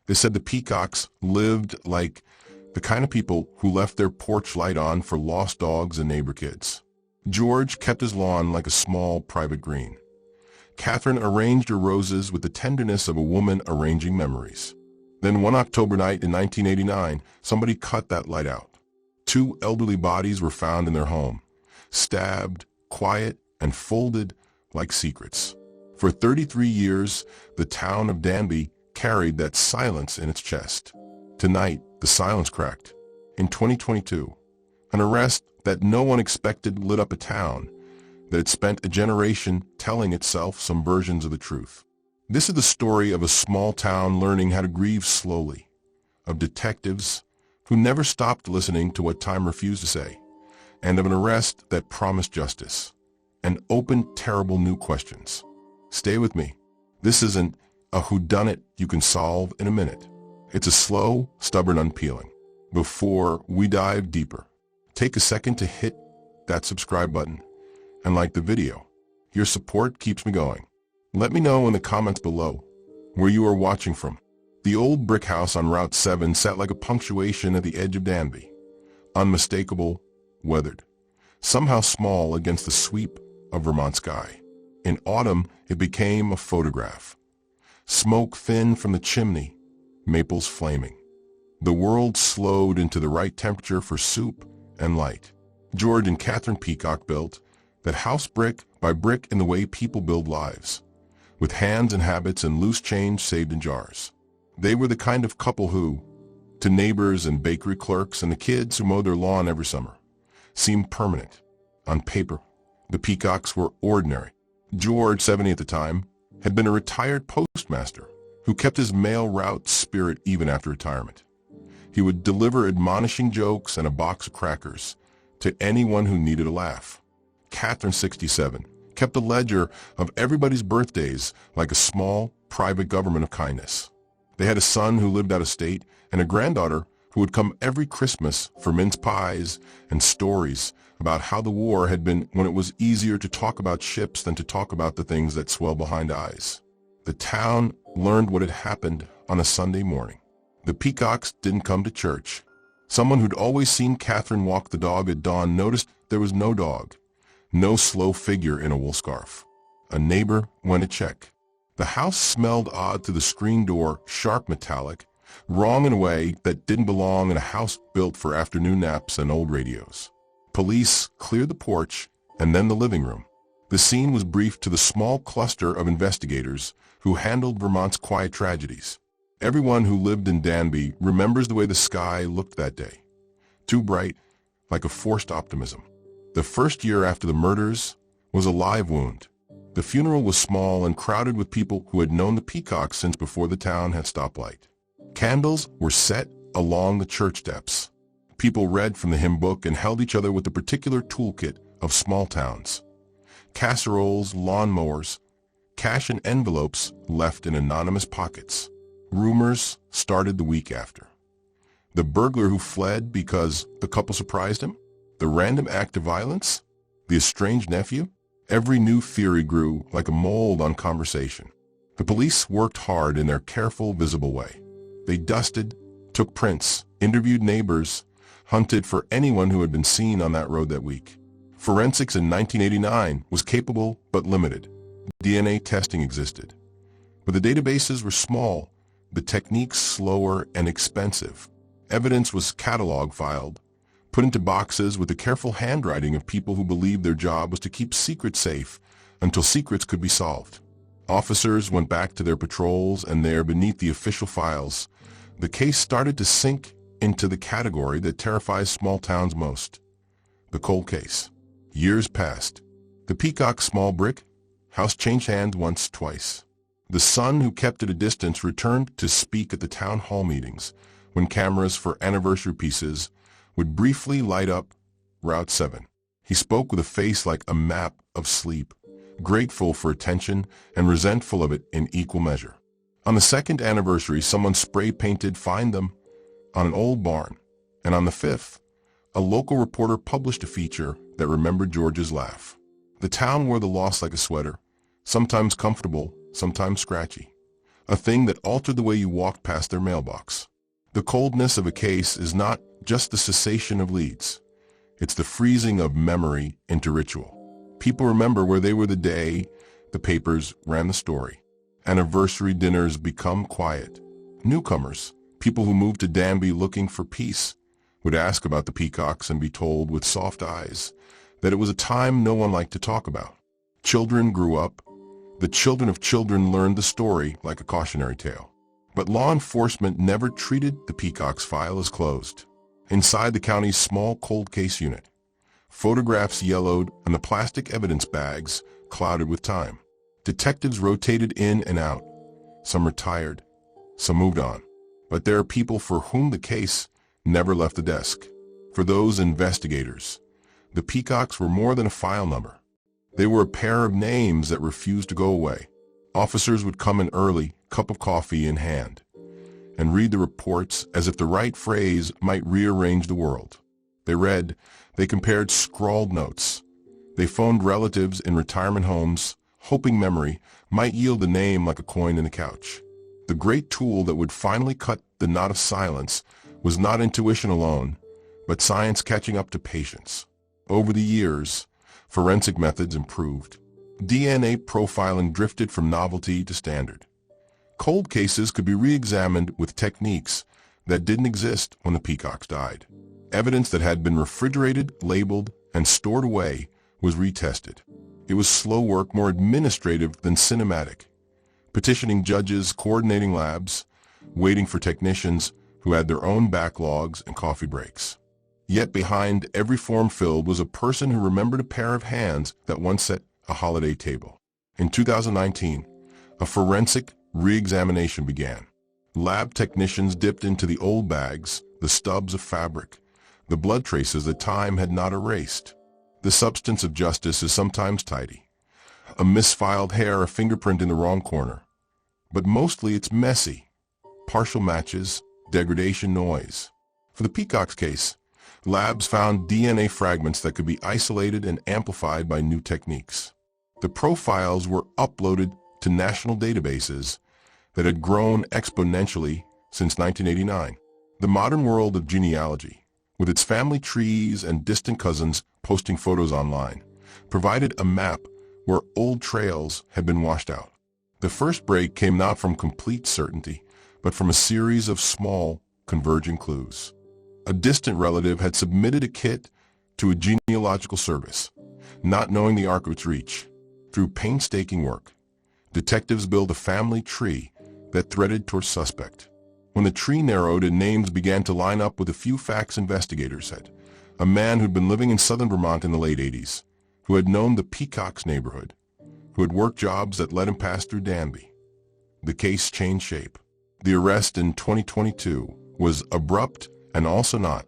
They said the Peacocks lived like the kind of people who left their porch light on for lost dogs and neighbor kids. George kept his lawn like a small private green. Catherine arranged her roses with the tenderness of a woman arranging memories. Then one October night in 1989, somebody cut that light out. 2 elderly bodies were found in their home, stabbed, quiet, and folded like secrets. For 33 years, the town of Danby carried that silence in its chest. Tonight, the silence cracked. In 2022, an arrest that no one expected lit up a town that had spent a generation telling itself some versions of the truth. This is the story of a small town learning how to grieve slowly, of detectives who never stopped listening to what time refused to say, and of an arrest that promised justice and opened terrible new questions. Stay with me. This isn't a whodunit you can solve in a minute. It's a slow, stubborn unpeeling. Before we dive deeper, take a second to hit that subscribe button and like the video. Your support keeps me going. Let me know in the comments below where you are watching from. The old brick house on Route 7 sat like a punctuation at the edge of Danby. Unmistakable, weathered, somehow small against the sweep of Vermont sky. In autumn, it became a photograph. Smoke thin from the chimney, maples flaming. The world slowed into the right temperature for soup and light. George and Catherine Peacock built that house brick by brick in the way people build lives, with hands and habits and loose change saved in jars. They were the kind of couple who, to neighbors and bakery clerks and the kids who mowed their lawn every summer, seemed permanent. On paper, the Peacocks were ordinary. George, 70 at the time, had been a retired postmaster who kept his mail route spirit even after retirement. He would deliver admonishing jokes and a box of crackers to anyone who needed a laugh. Catherine, 67, kept a ledger of everybody's birthdays like a small, private government of kindness. They had a son who lived out of state and a granddaughter who would come every Christmas for mince pies and stories about how the war had been when it was easier to talk about ships than to talk about the things that swell behind eyes. The town learned what had happened on a Sunday morning. The Peacocks didn't come to church. Someone who'd always seen Catherine walk the dog at dawn noticed there was no dog, no slow figure in a wool scarf. A neighbor went to check. The house smelled odd through the screen door, sharp metallic, wrong in a way that didn't belong in a house built for afternoon naps and old radios. Police cleared the porch and then the living room. The scene was briefed to the small cluster of investigators who handled Vermont's quiet tragedies. Everyone who lived in Danby remembers the way the sky looked that day. Too bright, like a forced optimism. The first year after the murders was a live wound. The funeral was small and crowded with people who had known the Peacocks since before the town had stoplight. Candles were set along the church steps. People read from the hymn book and held each other with the particular toolkit of small towns. Casseroles, lawnmowers, cash and envelopes left in anonymous pockets. Rumors started the week after. The burglar who fled because the couple surprised him? The random act of violence? The estranged nephew? Every new theory grew like a mold on conversation. The police worked hard in their careful, visible way. They dusted, took prints, interviewed neighbors, hunted for anyone who had been seen on that road that week. Forensics in 1989 was capable but limited. DNA testing existed. But the databases were small, the techniques slower and expensive. Evidence was catalog filed, put into boxes with the careful handwriting of people who believed their job was to keep secrets safe until secrets could be solved. Officers went back to their patrols, and there, beneath the official files, the case started to sink into the category that terrifies small towns most: the cold case. Years passed. The Peacock small brick house changed hands once, twice. The son who kept at a distance returned to speak at the town hall meetings when cameras for anniversary pieces would briefly light up Route 7. He spoke with a face like a map of sleep, grateful for attention and resentful of it in equal measure. On the second anniversary, someone spray-painted "Find Them" on an old barn, and on the fifth, a local reporter published a feature that remembered George's laugh. The town wore the loss like a sweater, sometimes comfortable, sometimes scratchy. a thing that altered the way you walked past their mailbox. The coldness of a case is not just the cessation of leads. It's the freezing of memory into ritual. People remember where they were the day the papers ran the story. Anniversary dinners become quiet. Newcomers, people who moved to Danby looking for peace, would ask about the Peacocks and be told with soft eyes that it was a time no one liked to talk about. Children grew up. The children of children learned the story like a cautionary tale. But law enforcement never treated the Peacocks file as closed. Inside the county's small cold case unit, photographs yellowed and the plastic evidence bags clouded with time. Detectives rotated in and out. Some retired, some moved on. But there are people for whom the case never left the desk. For those investigators, the Peacocks were more than a file number. They were a pair of names that refused to go away. Officers would come in early, cup of coffee in hand, and read the reports as if the right phrase might rearrange the world. They read, they compared scrawled notes. They phoned relatives in retirement homes, hoping memory might yield a name like a coin in the couch. The great tool that would finally cut the knot of silence was not intuition alone, but science catching up to patience. Over the years, forensic methods improved. DNA profiling drifted from novelty to standard. Cold cases could be re-examined with techniques that didn't exist when the Peacocks died. Evidence that had been refrigerated, labeled, and stored away was retested. It was slow work, more administrative than cinematic. Petitioning judges, coordinating labs, waiting for technicians who had their own backlogs and coffee breaks. Yet behind every form filled was a person who remembered a pair of hands that once set a holiday table. In 2019, a forensic re-examination began. Lab technicians dipped into the old bags, the stubs of fabric, the blood traces that time had not erased. The substance of justice is sometimes tidy. A misfiled hair, a fingerprint in the wrong corner. But mostly it's messy. Partial matches, degradation, noise. For the Peacocks case, labs found DNA fragments that could be isolated and amplified by new techniques. The profiles were uploaded to national databases that had grown exponentially since 1989. The modern world of genealogy, with its family trees and distant cousins posting photos online, provided a map where old trails had been washed out. The first break came not from complete certainty, but from a series of small, converging clues. A distant relative had submitted a kit to a genealogical service, not knowing the arc of its reach. Through painstaking work, detectives built a family tree that threaded toward suspect. When the tree narrowed and names began to line up with a few facts investigators had, a man who'd been living in southern Vermont in the late 80s, who had known the Peacocks neighborhood, who had worked jobs that let him pass through Danby. The case changed shape. The arrest in 2022 was abrupt and also not.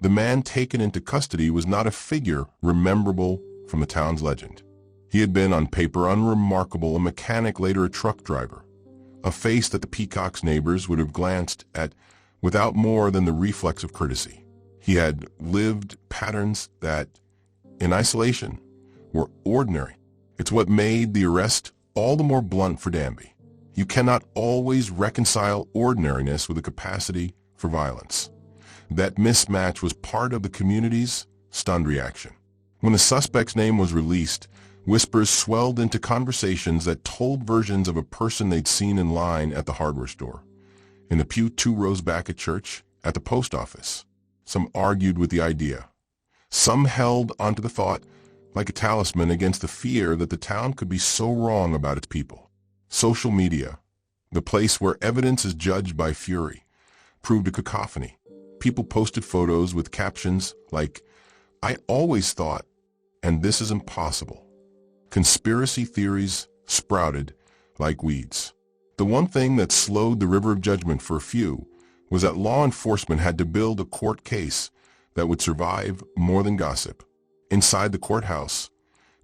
The man taken into custody was not a figure rememberable from the town's legend. He had been on paper unremarkable, a mechanic, later a truck driver, a face that the Peacocks' neighbors would have glanced at without more than the reflex of courtesy. He had lived patterns that, in isolation, were ordinary. It's what made the arrest all the more blunt for Danby. You cannot always reconcile ordinariness with a capacity for violence. That mismatch was part of the community's stunned reaction. When the suspect's name was released, whispers swelled into conversations that told versions of a person they'd seen in line at the hardware store, in the pew 2 rows back at church, at the post office. Some argued with the idea. Some held onto the thought like a talisman against the fear that the town could be so wrong about its people. Social media, the place where evidence is judged by fury, proved a cacophony. People posted photos with captions like, "I always thought, and this is impossible." Conspiracy theories sprouted like weeds. The one thing that slowed the river of judgment for a few was that law enforcement had to build a court case that would survive more than gossip. Inside the courthouse,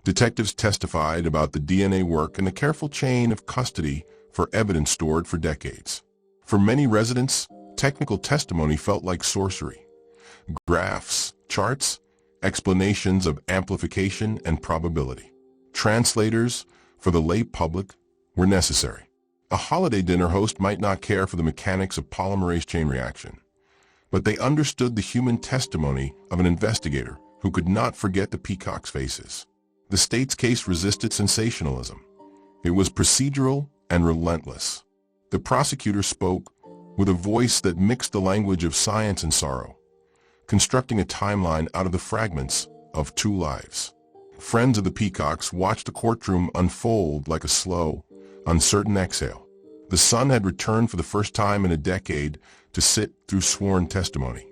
detectives testified about the DNA work and the careful chain of custody for evidence stored for decades. For many residents, technical testimony felt like sorcery. Graphs, charts, explanations of amplification and probability. Translators, for the lay public, were necessary. A holiday dinner host might not care for the mechanics of polymerase chain reaction, but they understood the human testimony of an investigator who could not forget the Peacock's faces. The state's case resisted sensationalism. It was procedural and relentless. The prosecutor spoke with a voice that mixed the language of science and sorrow, constructing a timeline out of the fragments of two lives. Friends of the Peacocks watched the courtroom unfold like a slow, uncertain exhale. The son had returned for the first time in a decade to sit through sworn testimony,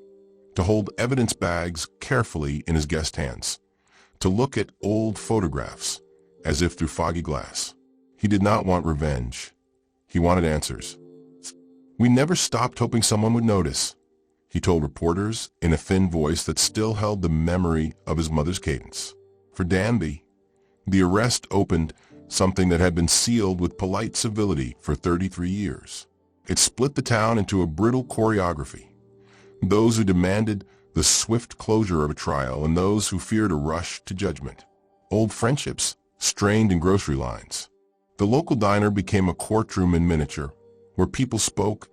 to hold evidence bags carefully in his guest hands, to look at old photographs as if through foggy glass. He did not want revenge. He wanted answers. "We never stopped hoping someone would notice," he told reporters in a thin voice that still held the memory of his mother's cadence. For Danby, the arrest opened something that had been sealed with polite civility for 33 years. It split the town into a brittle choreography. Those who demanded the swift closure of a trial and those who feared a rush to judgment. Old friendships strained in grocery lines. The local diner became a courtroom in miniature, where people spoke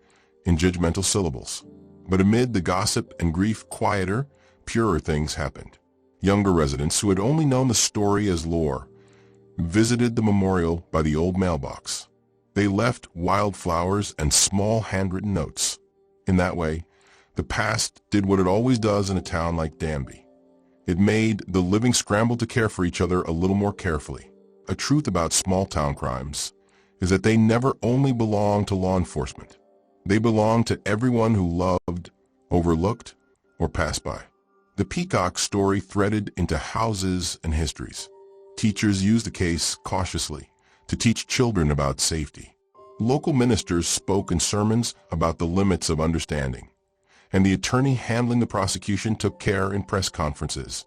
in judgmental syllables. But amid the gossip and grief, quieter, purer things happened. Younger residents who had only known the story as lore visited the memorial by the old mailbox. They left wildflowers and small handwritten notes. In that way, the past did what it always does in a town like Danby. It made the living scramble to care for each other a little more carefully. A truth about small-town crimes is that they never only belong to law enforcement. They belong to everyone who loved, overlooked, or passed by. The Peacock story threaded into houses and histories. Teachers used the case cautiously to teach children about safety. Local ministers spoke in sermons about the limits of understanding, and the attorney handling the prosecution took care in press conferences,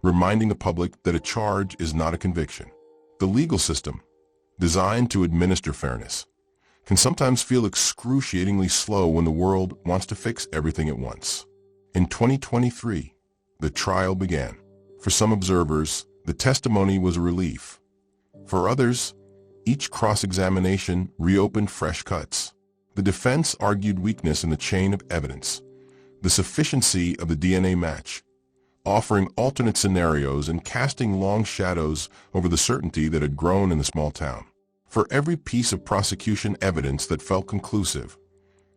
reminding the public that a charge is not a conviction. The legal system, designed to administer fairness, can sometimes feel excruciatingly slow when the world wants to fix everything at once. In 2023, the trial began. For some observers, the testimony was a relief. For others, each cross-examination reopened fresh cuts. The defense argued weakness in the chain of evidence, the sufficiency of the DNA match, offering alternate scenarios and casting long shadows over the certainty that had grown in the small town. For every piece of prosecution evidence that felt conclusive,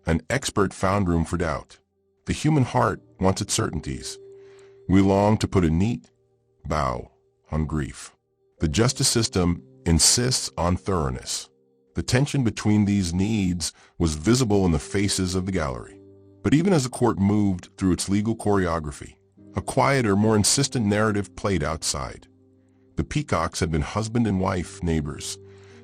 an expert found room for doubt. The human heart wants its certainties. We long to put a neat bow on grief. The justice system insists on thoroughness. The tension between these needs was visible in the faces of the gallery. But even as the court moved through its legal choreography, a quieter, more insistent narrative played outside. The Peacocks had been husband and wife, neighbors,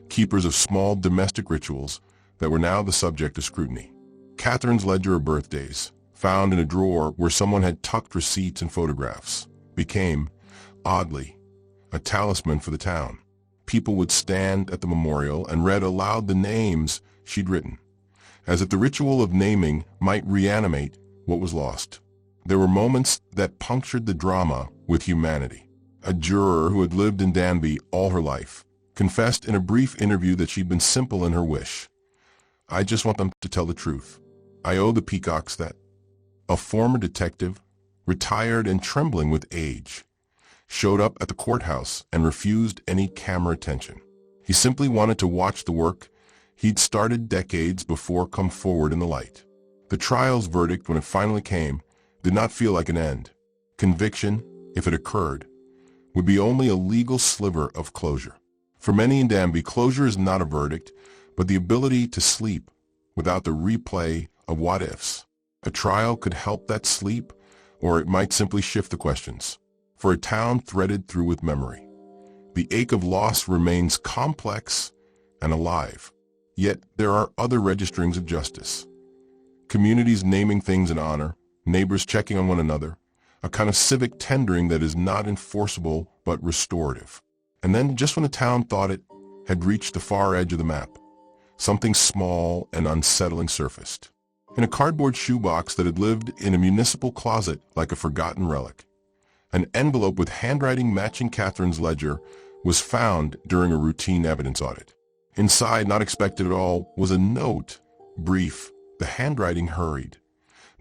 keepers of small domestic rituals that were now the subject of scrutiny. Catherine's ledger of birthdays, found in a drawer where someone had tucked receipts and photographs, became, oddly, a talisman for the town. People would stand at the memorial and read aloud the names she'd written, as if the ritual of naming might reanimate what was lost. There were moments that punctured the drama with humanity. A juror who had lived in Danby all her life confessed in a brief interview that she'd been simple in her wish. "I just want them to tell the truth. I owe the Peacocks that." A former detective, retired and trembling with age, showed up at the courthouse and refused any camera attention. He simply wanted to watch the work he'd started decades before come forward in the light. The trial's verdict, when it finally came, did not feel like an end. Conviction, if it occurred, would be only a legal sliver of closure. For many in Danby, closure is not a verdict, but the ability to sleep without the replay of what-ifs. A trial could help that sleep, or it might simply shift the questions. For a town threaded through with memory, the ache of loss remains complex and alive. Yet there are other registerings of justice. Communities naming things in honor, neighbors checking on one another, a kind of civic tendering that is not enforceable but restorative. And then, just when the town thought it had reached the far edge of the map, something small and unsettling surfaced. In a cardboard shoebox that had lived in a municipal closet like a forgotten relic, an envelope with handwriting matching Catherine's ledger was found during a routine evidence audit. Inside, not expected at all, was a note, brief, the handwriting hurried,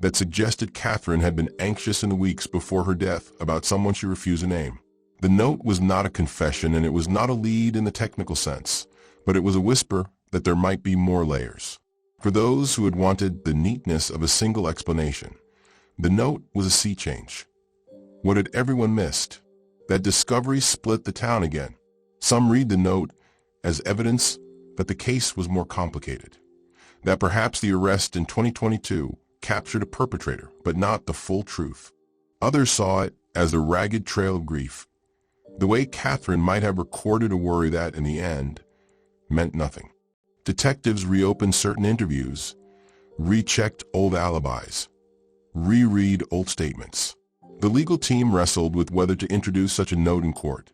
that suggested Catherine had been anxious in the weeks before her death about someone she refused to name. The note was not a confession, and it was not a lead in the technical sense, but it was a whisper that there might be more layers. For those who had wanted the neatness of a single explanation, the note was a sea change. What had everyone missed? That discovery split the town again. Some read the note as evidence that the case was more complicated, that perhaps the arrest in 2022 captured a perpetrator, but not the full truth. Others saw it as the ragged trail of grief, the way Catherine might have recorded a worry that, in the end, meant nothing. Detectives reopened certain interviews, rechecked old alibis, reread old statements. The legal team wrestled with whether to introduce such a note in court.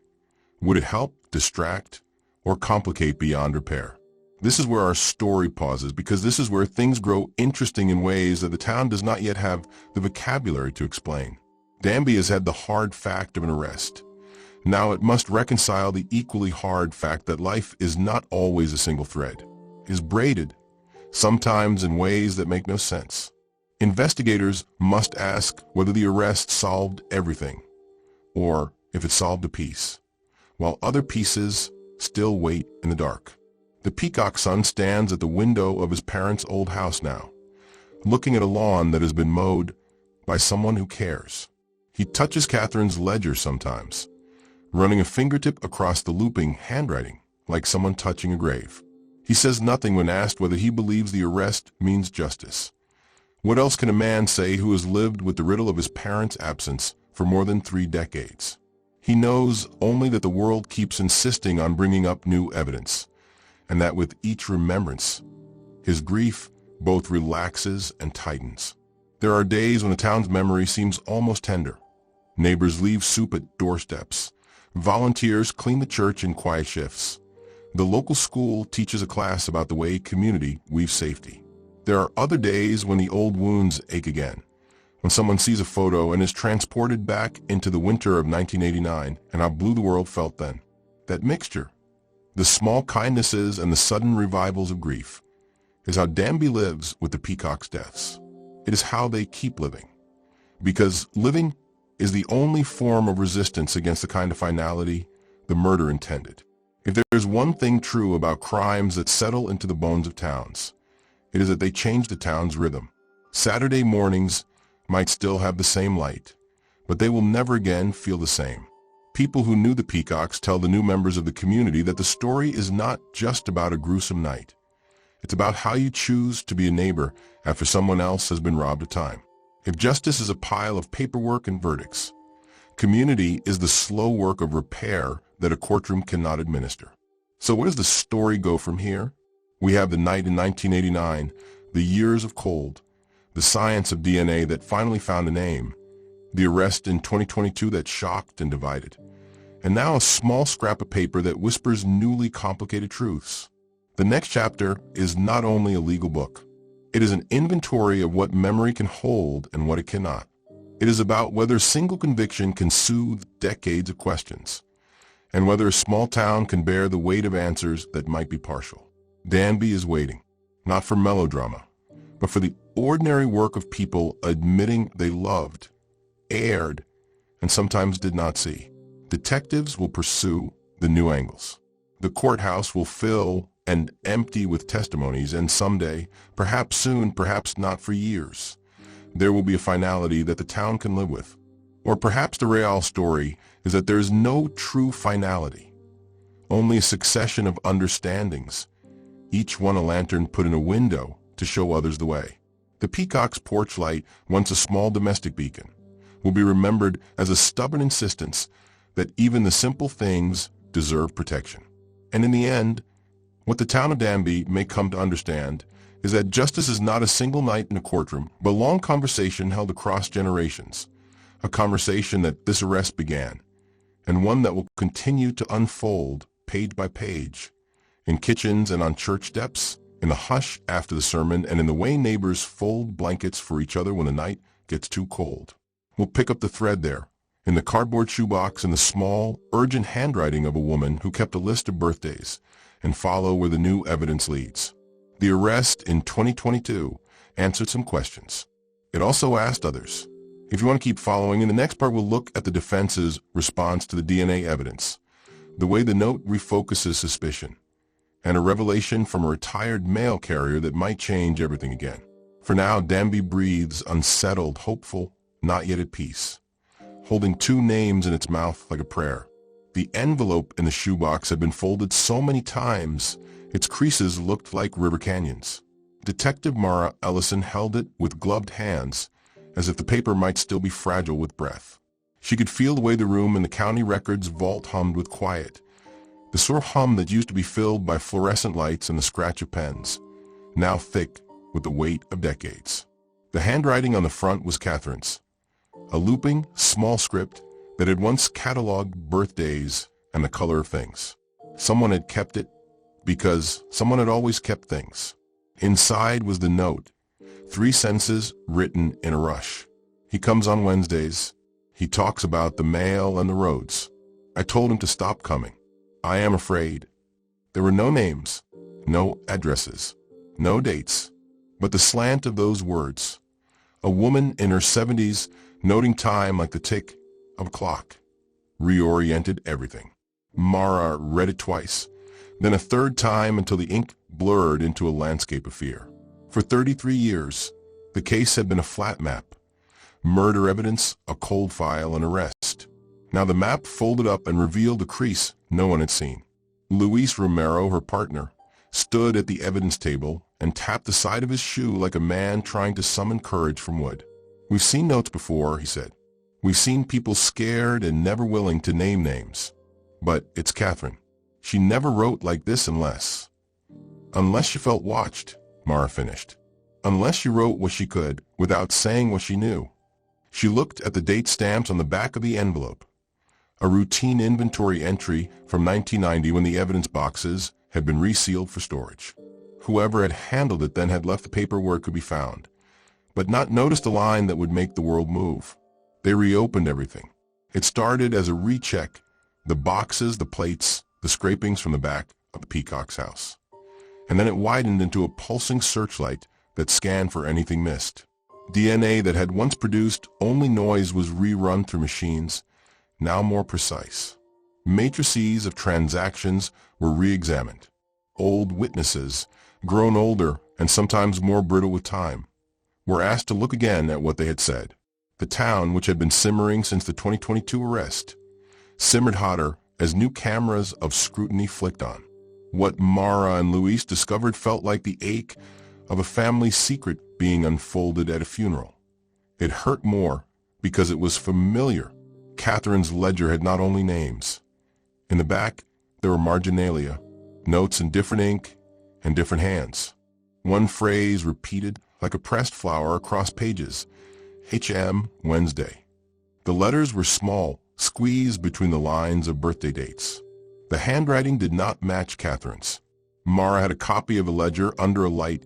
Would it help, distract, or complicate beyond repair? This is where our story pauses, because this is where things grow interesting in ways that the town does not yet have the vocabulary to explain. Danby has had the hard fact of an arrest. Now it must reconcile the equally hard fact that life is not always a single thread, is braided, sometimes in ways that make no sense. Investigators must ask whether the arrest solved everything, or if it solved a piece, while other pieces still wait in the dark. The Peacock son stands at the window of his parents' old house now, looking at a lawn that has been mowed by someone who cares. He touches Catherine's ledger sometimes, running a fingertip across the looping handwriting like someone touching a grave. He says nothing when asked whether he believes the arrest means justice. What else can a man say who has lived with the riddle of his parents' absence for more than 3 decades? He knows only that the world keeps insisting on bringing up new evidence, and that with each remembrance, his grief both relaxes and tightens. There are days when the town's memory seems almost tender. Neighbors leave soup at doorsteps. Volunteers clean the church in quiet shifts. The local school teaches a class about the way community weaves safety. There are other days when the old wounds ache again, when someone sees a photo and is transported back into the winter of 1989 and how blue the world felt then. That mixture, the small kindnesses and the sudden revivals of grief, is how Danby lives with the Peacock's deaths. It is how they keep living. Because living is the only form of resistance against the kind of finality the murder intended. If there's one thing true about crimes that settle into the bones of towns, it is that they change the town's rhythm. Saturday mornings might still have the same light, but they will never again feel the same. People who knew the Peacocks tell the new members of the community that the story is not just about a gruesome night. It's about how you choose to be a neighbor after someone else has been robbed of time. If justice is a pile of paperwork and verdicts, community is the slow work of repair that a courtroom cannot administer. So where does the story go from here? We have the night in 1989, the years of cold, the science of DNA that finally found a name, the arrest in 2022 that shocked and divided, and now a small scrap of paper that whispers newly complicated truths. The next chapter is not only a legal book. It is an inventory of what memory can hold and what it cannot. It is about whether a single conviction can soothe decades of questions, and whether a small town can bear the weight of answers that might be partial. Danby is waiting, not for melodrama, but for the ordinary work of people admitting they loved, erred, and sometimes did not see. Detectives will pursue the new angles. The courthouse will fill and empty with testimonies, and someday, perhaps soon, perhaps not for years, there will be a finality that the town can live with. Or perhaps the real story is that there is no true finality, only a succession of understandings, each one a lantern put in a window to show others the way. The Peacock's porch light, once a small domestic beacon, will be remembered as a stubborn insistence that even the simple things deserve protection. And in the end, what the town of Danby may come to understand is that justice is not a single night in a courtroom, but a long conversation held across generations, a conversation that this arrest began, and one that will continue to unfold page by page, in kitchens and on church steps, in the hush after the sermon, and in the way neighbors fold blankets for each other when the night gets too cold. We'll pick up the thread there, in the cardboard shoebox and the small, urgent handwriting of a woman who kept a list of birthdays, and follow where the new evidence leads. The arrest in 2022 answered some questions. It also asked others. If you want to keep following, in the next part we'll look at the defense's response to the DNA evidence, the way the note refocuses suspicion, and a revelation from a retired mail carrier that might change everything again. For now, Danby breathes unsettled, hopeful, not yet at peace, holding two names in its mouth like a prayer. The envelope in the shoebox had been folded so many times, its creases looked like river canyons. Detective Mara Ellison held it with gloved hands, as if the paper might still be fragile with breath. She could feel the way the room in the county records vault hummed with quiet, the sort of hum that used to be filled by fluorescent lights and the scratch of pens, now thick with the weight of decades. The handwriting on the front was Catherine's, a looping, small script that had once cataloged birthdays and the color of things. Someone had kept it because someone had always kept things. Inside was the note, 3 sentences written in a rush. He comes on Wednesdays. He talks about the mail and the roads. I told him to stop coming. I am afraid. There were no names, no addresses, no dates, but the slant of those words. A woman in her 70s noting time like the tick of a clock reoriented everything. Mara read it twice, then a third time until the ink blurred into a landscape of fear. For 33 years, the case had been a flat map. Murder evidence, a cold file, an arrest. Now the map folded up and revealed a crease no one had seen. Luis Romero, her partner, stood at the evidence table and tapped the side of his shoe like a man trying to summon courage from wood. We've seen notes before, he said. We've seen people scared and never willing to name names. But it's Catherine. She never wrote like this unless she felt watched, Mara finished. Unless she wrote what she could without saying what she knew. She looked at the date stamps on the back of the envelope, a routine inventory entry from 1990 when the evidence boxes had been resealed for storage. Whoever had handled it then had left the paper where it could be found, but not noticed a line that would make the world move. They reopened everything. It started as a recheck, the boxes, the plates, the scrapings from the back of the Peacock's house. And then it widened into a pulsing searchlight that scanned for anything missed. DNA that had once produced only noise was rerun through machines, now more precise. Matrices of transactions were re-examined. Old witnesses, grown older and sometimes more brittle with time, were asked to look again at what they had said. The town, which had been simmering since the 2022 arrest, simmered hotter as new cameras of scrutiny flicked on. What Mara and Luis discovered felt like the ache of a family secret being unfolded at a funeral. It hurt more because it was familiar. Catherine's ledger had not only names. In the back, there were marginalia, notes in different ink and different hands. One phrase repeated like a pressed flower across pages, HM Wednesday. The letters were small, squeezed between the lines of birthday dates. The handwriting did not match Catherine's. Mara had a copy of a ledger under a light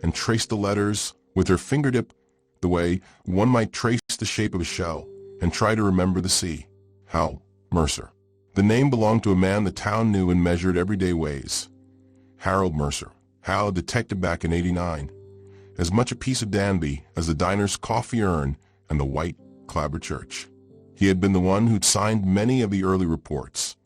and traced the letters with her fingertip the way one might trace the shape of a shell and try to remember the sea. Hal Mercer. The name belonged to a man the town knew in measured everyday ways. Harold Mercer. Hal, a detective back in '89. As much a piece of Danby as the diner's coffee urn and the white clapboard church. He had been the one who'd signed many of the early reports.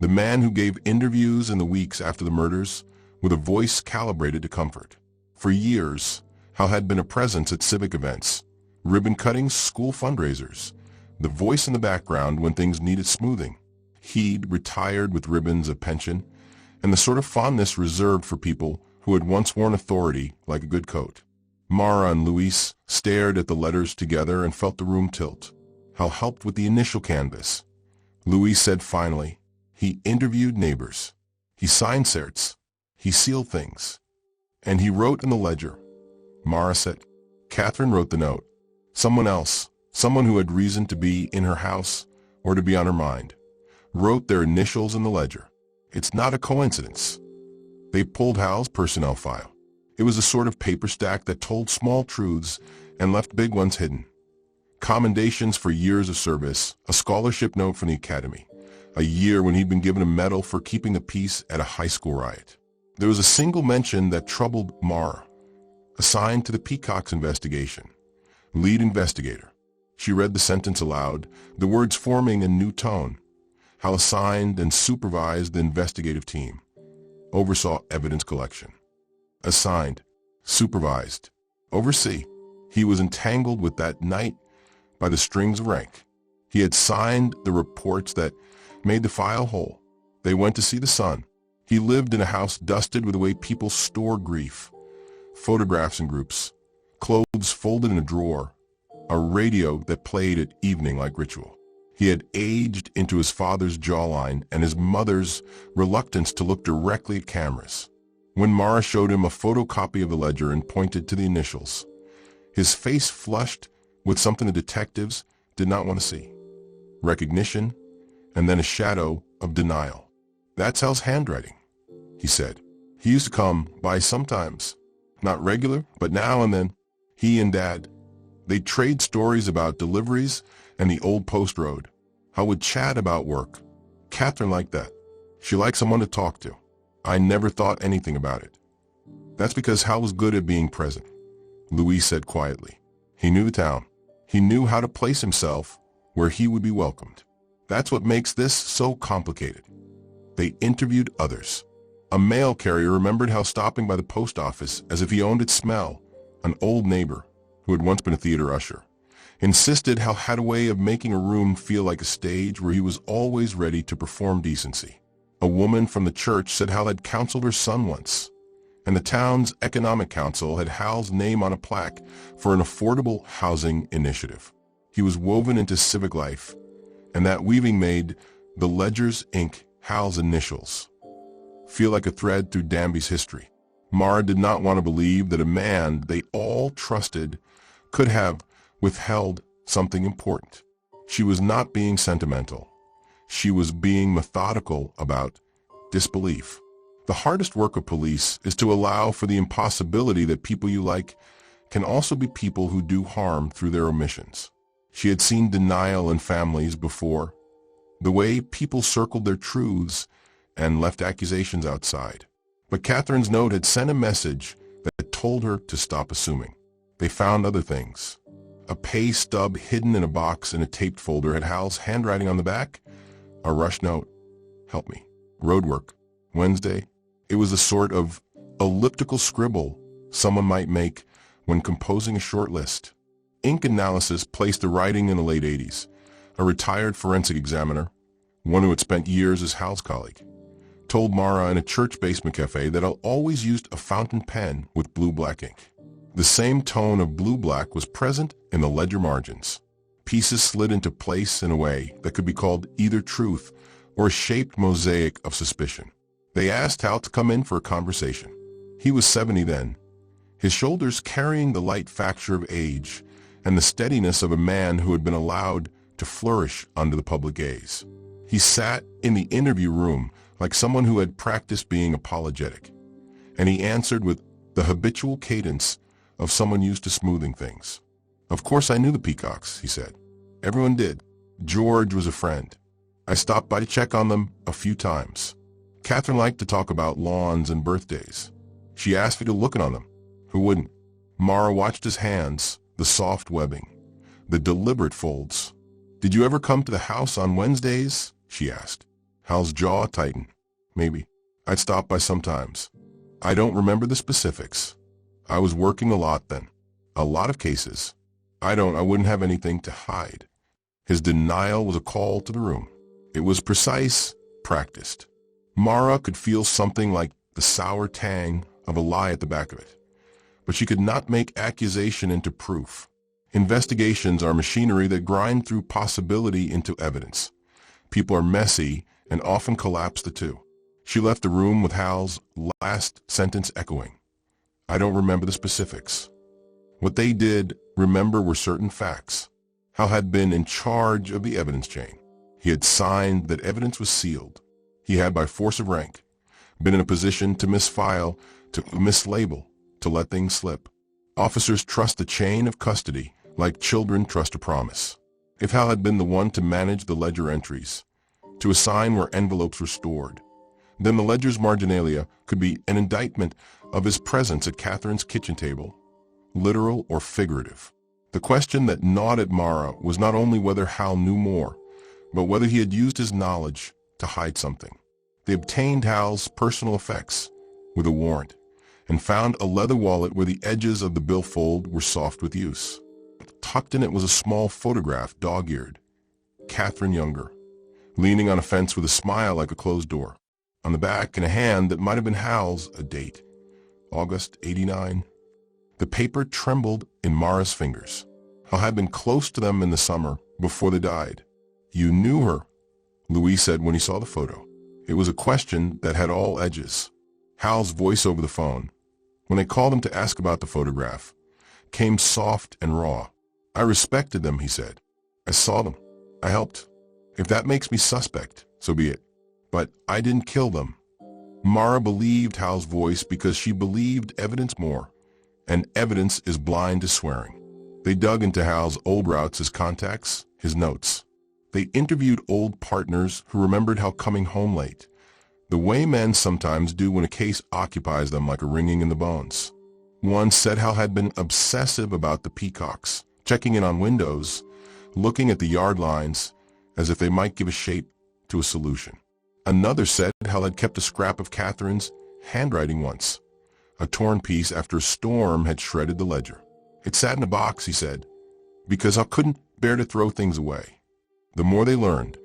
The man who gave interviews in the weeks after the murders with a voice calibrated to comfort. For years, Hal had been a presence at civic events, ribbon cuttings, school fundraisers, the voice in the background when things needed smoothing. He'd retired with ribbons of pension and the sort of fondness reserved for people who had once worn authority like a good coat. Mara and Luis stared at the letters together and felt the room tilt. Hal helped with the initial canvas. Luis said finally, he interviewed neighbors. He signed certs. He sealed things. And he wrote in the ledger. Mara said, Catherine wrote the note. Someone else, someone who had reason to be in her house or to be on her mind, wrote their initials in the ledger. It's not a coincidence. They pulled Hal's personnel file. It was a sort of paper stack that told small truths and left big ones hidden. Commendations for years of service, a scholarship note from the academy, a year when he'd been given a medal for keeping the peace at a high school riot. There was a single mention that troubled Mara, assigned to the Peacock's investigation, lead investigator. She read the sentence aloud, the words forming a new tone. Hal assigned and supervised the investigative team, oversaw evidence collection. Assigned, supervised, oversee. He was entangled with that night by the strings of rank. He had signed the reports that made the file whole. They went to see the sun. He lived in a house dusted with the way people store grief. Photographs in groups, clothes folded in a drawer, a radio that played at evening like ritual. He had aged into his father's jawline and his mother's reluctance to look directly at cameras. When Mara showed him a photocopy of the ledger and pointed to the initials, his face flushed with something the detectives did not want to see. Recognition, and then a shadow of denial. That's Hal's handwriting, he said. He used to come by sometimes, not regular, but now and then. He and Dad, they'd trade stories about deliveries and the old post road. Hal would chat about work. Catherine liked that. She liked someone to talk to. I never thought anything about it. That's because Hal was good at being present, Louise said quietly. He knew the town. He knew how to place himself where he would be welcomed. That's what makes this so complicated. They interviewed others. A mail carrier remembered Hal stopping by the post office as if he owned its smell. An old neighbor, who had once been a theater usher, insisted Hal had a way of making a room feel like a stage where he was always ready to perform decency. A woman from the church said Hal had counseled her son once, and the town's economic council had Hal's name on a plaque for an affordable housing initiative. He was woven into civic life, and that weaving made the ledger's ink, Hal's initials, feel like a thread through Danby's history. Mara did not want to believe that a man they all trusted could have withheld something important. She was not being sentimental. She was being methodical about disbelief. The hardest work of police is to allow for the impossibility that people you like can also be people who do harm through their omissions. She had seen denial in families before, the way people circled their truths and left accusations outside. But Catherine's note had sent a message that told her to stop assuming. They found other things. A pay stub hidden in a box in a taped folder had Hal's handwriting on the back. A rush note. Help me. Roadwork. Wednesday. It was the sort of elliptical scribble someone might make when composing a short list. Ink analysis placed the writing in the late 80s. A retired forensic examiner, one who had spent years as Hal's colleague, told Mara in a church basement cafe that Hal always used a fountain pen with blue-black ink. The same tone of blue-black was present in the ledger margins. Pieces slid into place in a way that could be called either truth or a shaped mosaic of suspicion. They asked Hal to come in for a conversation. He was 70 then, his shoulders carrying the light facture of age and the steadiness of a man who had been allowed to flourish under the public gaze. He sat in the interview room like someone who had practiced being apologetic, and he answered with the habitual cadence of someone used to smoothing things. Of course I knew the Peacocks, he said. Everyone did. George was a friend. I stopped by to check on them a few times. Catherine liked to talk about lawns and birthdays. She asked me to look on them. Who wouldn't? Mara watched his hands, the soft webbing, the deliberate folds. Did you ever come to the house on Wednesdays? She asked. Hal's jaw tightened. Maybe. I'd stop by sometimes. I don't remember the specifics. I was working a lot then. A lot of cases. I wouldn't have anything to hide. His denial was a call to the room. It was precise, practiced. Mara could feel something like the sour tang of a lie at the back of it. But she could not make accusation into proof. Investigations are machinery that grind through possibility into evidence. People are messy and often collapse the two. She left the room with Hal's last sentence echoing. I don't remember the specifics. What they did remember were certain facts. Hal had been in charge of the evidence chain. He had signed that evidence was sealed. He had, by force of rank, been in a position to misfile, to mislabel, to let things slip. Officers trust the chain of custody like children trust a promise. If Hal had been the one to manage the ledger entries, to a sign where envelopes were stored. Then the ledger's marginalia could be an indictment of his presence at Catherine's kitchen table, literal or figurative. The question that gnawed at Mara was not only whether Hal knew more, but whether he had used his knowledge to hide something. They obtained Hal's personal effects with a warrant and found a leather wallet where the edges of the billfold were soft with use. Tucked in it was a small photograph, dog-eared. Catherine younger, leaning on a fence with a smile like a closed door. On the back, in a hand that might have been Hal's, a date, August '89. The paper trembled in Mara's fingers. Hal had been close to them in the summer before they died. "You knew her," Louis said when he saw the photo. It was a question that had all edges. Hal's voice over the phone, when they called him to ask about the photograph, came soft and raw. "I respected them," he said. "I saw them. I helped. If that makes me suspect, so be it. But I didn't kill them." Mara believed Hal's voice because she believed evidence more, and evidence is blind to swearing. They dug into Hal's old routes, his contacts, his notes. They interviewed old partners who remembered Hal coming home late, the way men sometimes do when a case occupies them like a ringing in the bones. One said Hal had been obsessive about the Peacocks, checking in on windows, looking at the yard lines as if they might give a shape to a solution. Another said Hal had kept a scrap of Catherine's handwriting once, a torn piece after a storm had shredded the ledger. "It sat in a box," he said, "because Hal couldn't bear to throw things away." The more they learned,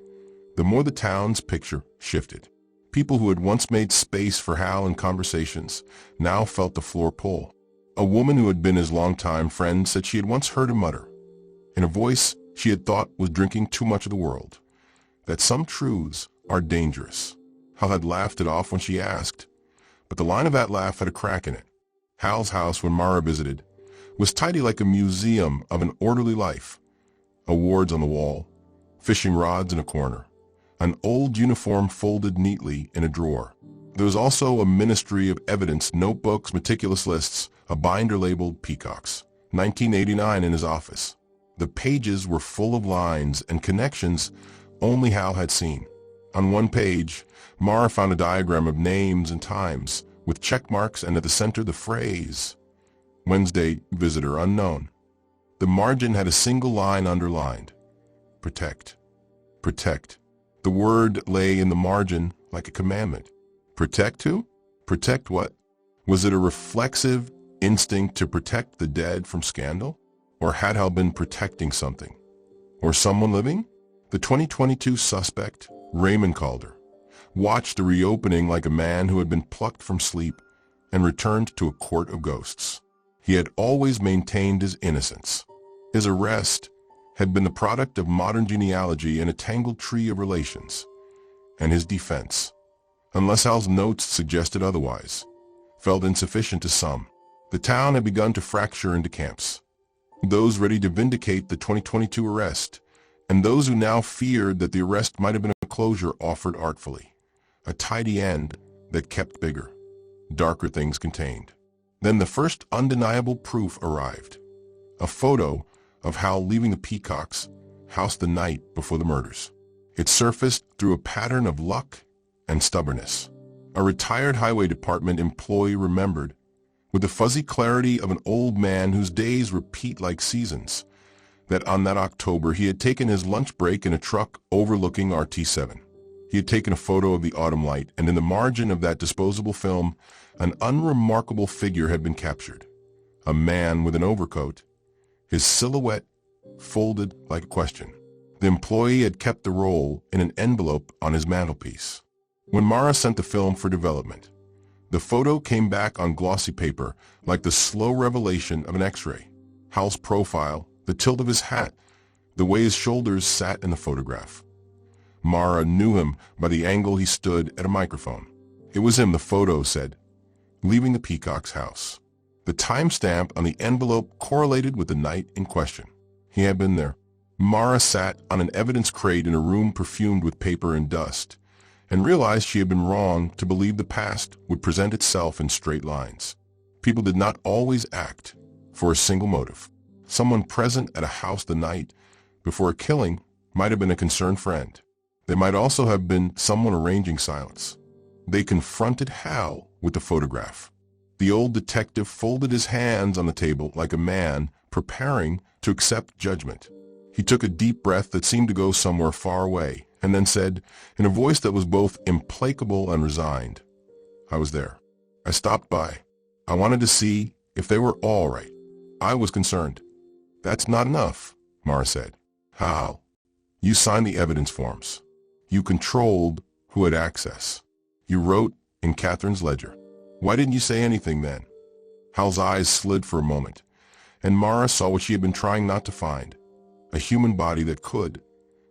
the more the town's picture shifted. People who had once made space for Hal in conversations now felt the floor pull. A woman who had been his longtime friend said she had once heard him mutter, in a voice she had thought was drinking too much of the world, that some truths are dangerous. Hal had laughed it off when she asked, but the line of that laugh had a crack in it. Hal's house, when Mara visited, was tidy like a museum of an orderly life. Awards on the wall, fishing rods in a corner, an old uniform folded neatly in a drawer. There was also a ministry of evidence, notebooks, meticulous lists, a binder labeled Peacocks, 1989 in his office. The pages were full of lines and connections only Hal had seen. On one page, Mara found a diagram of names and times, with check marks, and at the center the phrase, "Wednesday, visitor unknown." The margin had a single line underlined, "Protect. Protect." The word lay in the margin like a commandment. Protect who? Protect what? Was it a reflexive instinct to protect the dead from scandal? Or had Hal been protecting something? Or someone living? The 2022 suspect, Raymond Calder, watched the reopening like a man who had been plucked from sleep and returned to a court of ghosts. He had always maintained his innocence. His arrest had been the product of modern genealogy and a tangled tree of relations. And his defense, unless Hal's notes suggested otherwise, felt insufficient to some. The town had begun to fracture into camps. Those ready to vindicate the 2022 arrest, and those who now feared that the arrest might have been a closure offered artfully, a tidy end that kept bigger, darker things contained. Then the first undeniable proof arrived, a photo of Hal leaving the Peacocks' house the night before the murders. It surfaced through a pattern of luck and stubbornness. A retired highway department employee remembered, with the fuzzy clarity of an old man whose days repeat like seasons, that on that October he had taken his lunch break in a truck overlooking RT7. He had taken a photo of the autumn light, and in the margin of that disposable film, an unremarkable figure had been captured. A man with an overcoat, his silhouette folded like a question. The employee had kept the roll in an envelope on his mantelpiece. When Mara sent the film for development, the photo came back on glossy paper like the slow revelation of an X-ray. Hal's profile, the tilt of his hat, the way his shoulders sat in the photograph. Mara knew him by the angle he stood at a microphone. It was him, the photo said, leaving the Peacock's house. The timestamp on the envelope correlated with the night in question. He had been there. Mara sat on an evidence crate in a room perfumed with paper and dust, and realized she had been wrong to believe the past would present itself in straight lines. People did not always act for a single motive. Someone present at a house the night before a killing might have been a concerned friend. They might also have been someone arranging silence. They confronted Hal with the photograph. The old detective folded his hands on the table like a man preparing to accept judgment. He took a deep breath that seemed to go somewhere far away, and then said, in a voice that was both implacable and resigned, "I was there. I stopped by. I wanted to see if they were all right. I was concerned." "That's not enough," Mara said. "How? You signed the evidence forms. You controlled who had access. You wrote in Catherine's ledger. Why didn't you say anything then?" Hal's eyes slid for a moment, and Mara saw what she had been trying not to find, a human body that could,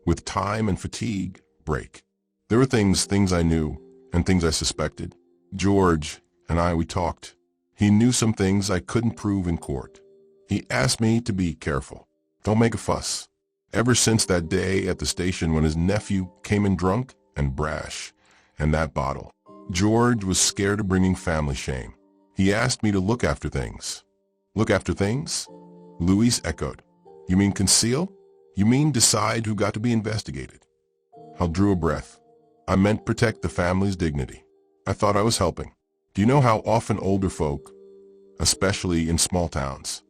with time and fatigue, break. "There were things I knew, and things I suspected. George and we talked. He knew some things I couldn't prove in court. He asked me to be careful. Don't make a fuss. Ever since that day at the station when his nephew came in drunk and brash, and that bottle, George was scared of bringing family shame. He asked me to look after things." "Look after things?" Louise echoed. "You mean conceal? You mean decide who got to be investigated?" Hal drew a breath. "I meant protect the family's dignity. I thought I was helping. Do you know how often older folk, especially in small towns,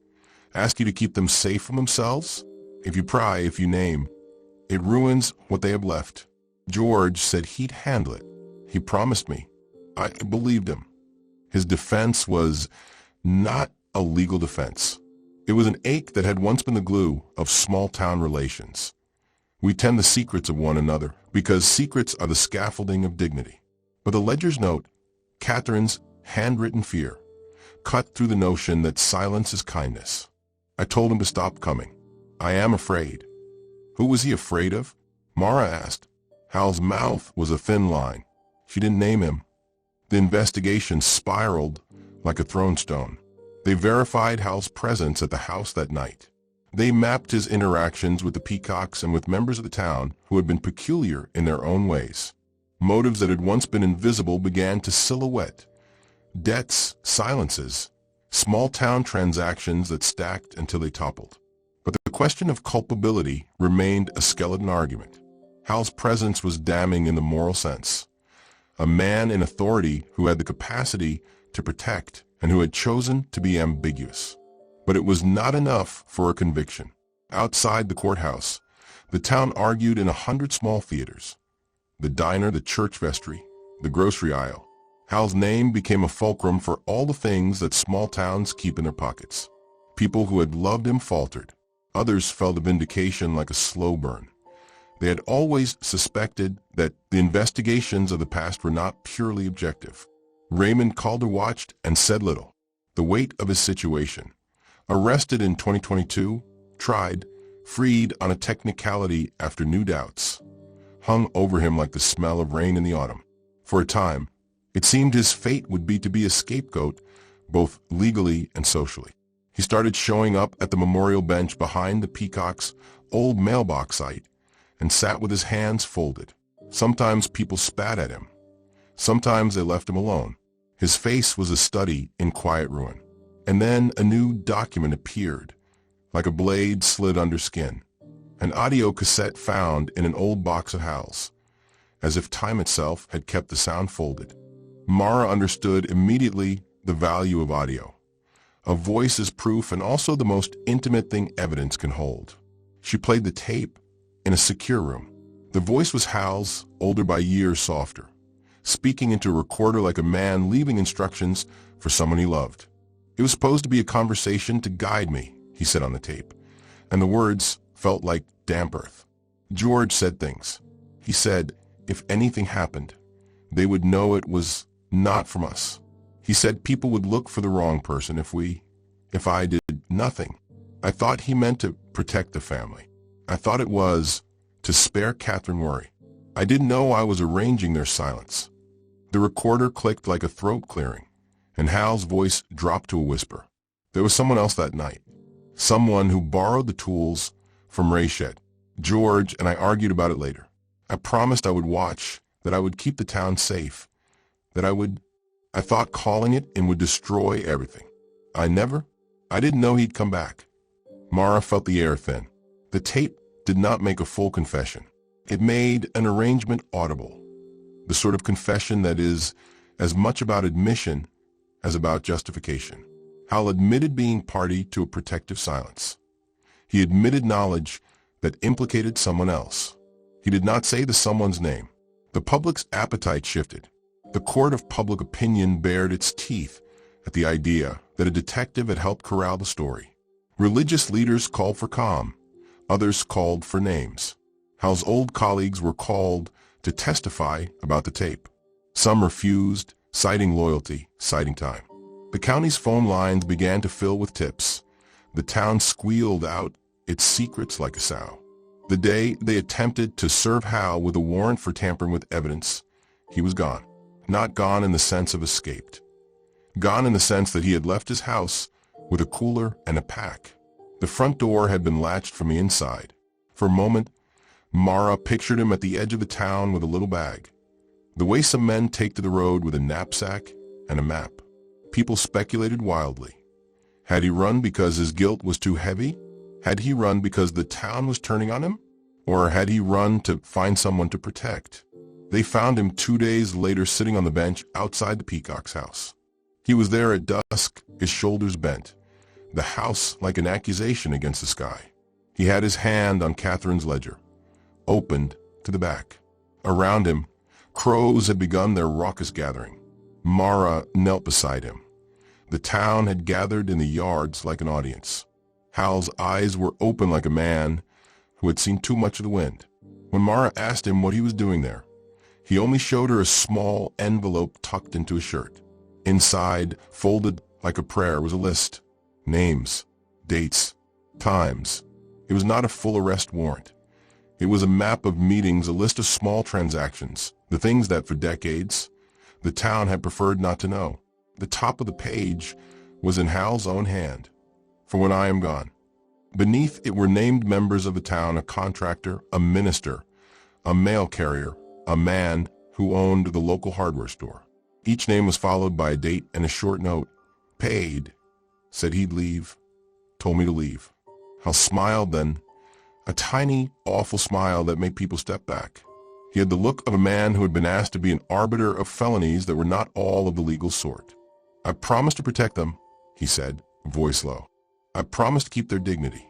ask you to keep them safe from themselves? If you pry, if you name, it ruins what they have left. George said he'd handle it. He promised me. I believed him." His defense was not a legal defense. It was an ache that had once been the glue of small-town relations. We tend the secrets of one another because secrets are the scaffolding of dignity. But the ledger's note, Catherine's handwritten fear, cut through the notion that silence is kindness. I told him to stop coming. "I am afraid." "Who was he afraid of?" Mara asked. Hal's mouth was a thin line. She didn't name him. The investigation spiraled like a thrown stone. They verified Hal's presence at the house that night. They mapped his interactions with the Peacocks and with members of the town who had been peculiar in their own ways. Motives that had once been invisible began to silhouette. Debts, silences, small-town transactions that stacked until they toppled. But the question of culpability remained a skeleton argument. Hal's presence was damning in the moral sense. A man in authority who had the capacity to protect and who had chosen to be ambiguous. But it was not enough for a conviction. Outside the courthouse, the town argued in 100 small theaters. The diner, the church vestry, the grocery aisle. Hal's name became a fulcrum for all the things that small towns keep in their pockets. People who had loved him faltered. Others felt a vindication like a slow burn. They had always suspected that the investigations of the past were not purely objective. Raymond Calder watched and said little. The weight of his situation. Arrested in 2022, tried, freed on a technicality after new doubts, hung over him like the smell of rain in the autumn. For a time, it seemed his fate would be to be a scapegoat, both legally and socially. He started showing up at the memorial bench behind the Peacock's old mailbox site and sat with his hands folded. Sometimes people spat at him. Sometimes they left him alone. His face was a study in quiet ruin. And then a new document appeared, like a blade slid under skin. An audio cassette found in an old box of Hal's, as if time itself had kept the sound folded. Mara understood immediately the value of audio. A voice is proof and also the most intimate thing evidence can hold. She played the tape in a secure room. The voice was Hal's, older by years, softer, speaking into a recorder like a man leaving instructions for someone he loved. "It was supposed to be a conversation to guide me," he said on the tape, and the words felt like damp earth. "George said things. He said if anything happened, they would know it was not from us. He said people would look for the wrong person if I did nothing. I thought he meant to protect the family. I thought it was to spare Catherine worry. I didn't know I was arranging their silence." The recorder clicked like a throat clearing, and Hal's voice dropped to a whisper. There was someone else that night. Someone who borrowed the tools from Rayshed. George and I argued about it later. I promised I would watch, that I would keep the town safe, I thought calling it in would destroy everything. I didn't know he'd come back. Mara felt the air thin. The tape did not make a full confession. It made an arrangement audible, the sort of confession that is as much about admission as about justification. Hal admitted being party to a protective silence. He admitted knowledge that implicated someone else. He did not say the someone's name. The public's appetite shifted. The court of public opinion bared its teeth at the idea that a detective had helped corral the story. Religious leaders called for calm. Others called for names. Hal's old colleagues were called to testify about the tape. Some refused, citing loyalty, citing time. The county's phone lines began to fill with tips. The town squealed out its secrets like a sow. The day they attempted to serve Hal with a warrant for tampering with evidence, he was gone. Not gone in the sense of escaped. Gone in the sense that he had left his house with a cooler and a pack. The front door had been latched from the inside. For a moment, Mara pictured him at the edge of the town with a little bag, the way some men take to the road with a knapsack and a map. People speculated wildly. Had he run because his guilt was too heavy? Had he run because the town was turning on him? Or had he run to find someone to protect? They found him 2 days later sitting on the bench outside the Peacock's house. He was there at dusk, his shoulders bent, the house like an accusation against the sky. He had his hand on Catherine's ledger, opened to the back. Around him, crows had begun their raucous gathering. Mara knelt beside him. The town had gathered in the yards like an audience. Hal's eyes were open like a man who had seen too much of the wind. When Mara asked him what he was doing there, he only showed her a small envelope tucked into his shirt. Inside, folded like a prayer, was a list. Names, dates, times. It was not a full arrest warrant. It was a map of meetings, a list of small transactions, the things that for decades the town had preferred not to know. The top of the page was in Hal's own hand. For when I am gone. Beneath it were named members of the town, a contractor, a minister, a mail carrier, a man who owned the local hardware store. Each name was followed by a date and a short note. Paid. Said he'd leave. Told me to leave. Hal smiled then, a tiny, awful smile that made people step back. He had the look of a man who had been asked to be an arbiter of felonies that were not all of the legal sort. I promised to protect them, he said, voice low. I promised to keep their dignity.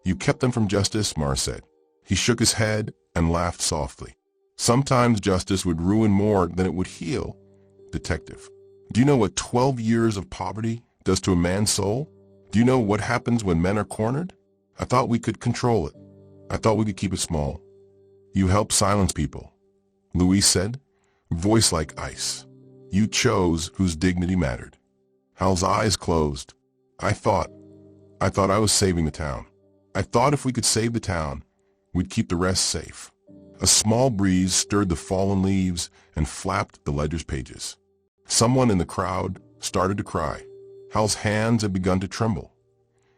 You kept them from justice, Mara said. He shook his head and laughed softly. Sometimes justice would ruin more than it would heal. Detective, do you know what 12 years of poverty does to a man's soul? Do you know what happens when men are cornered? I thought we could control it. I thought we could keep it small. You help silence people, Louise said, voice like ice. You chose whose dignity mattered. Hal's eyes closed. I thought I was saving the town. I thought if we could save the town, we'd keep the rest safe. A small breeze stirred the fallen leaves and flapped the ledger's pages. Someone in the crowd started to cry. Hal's hands had begun to tremble.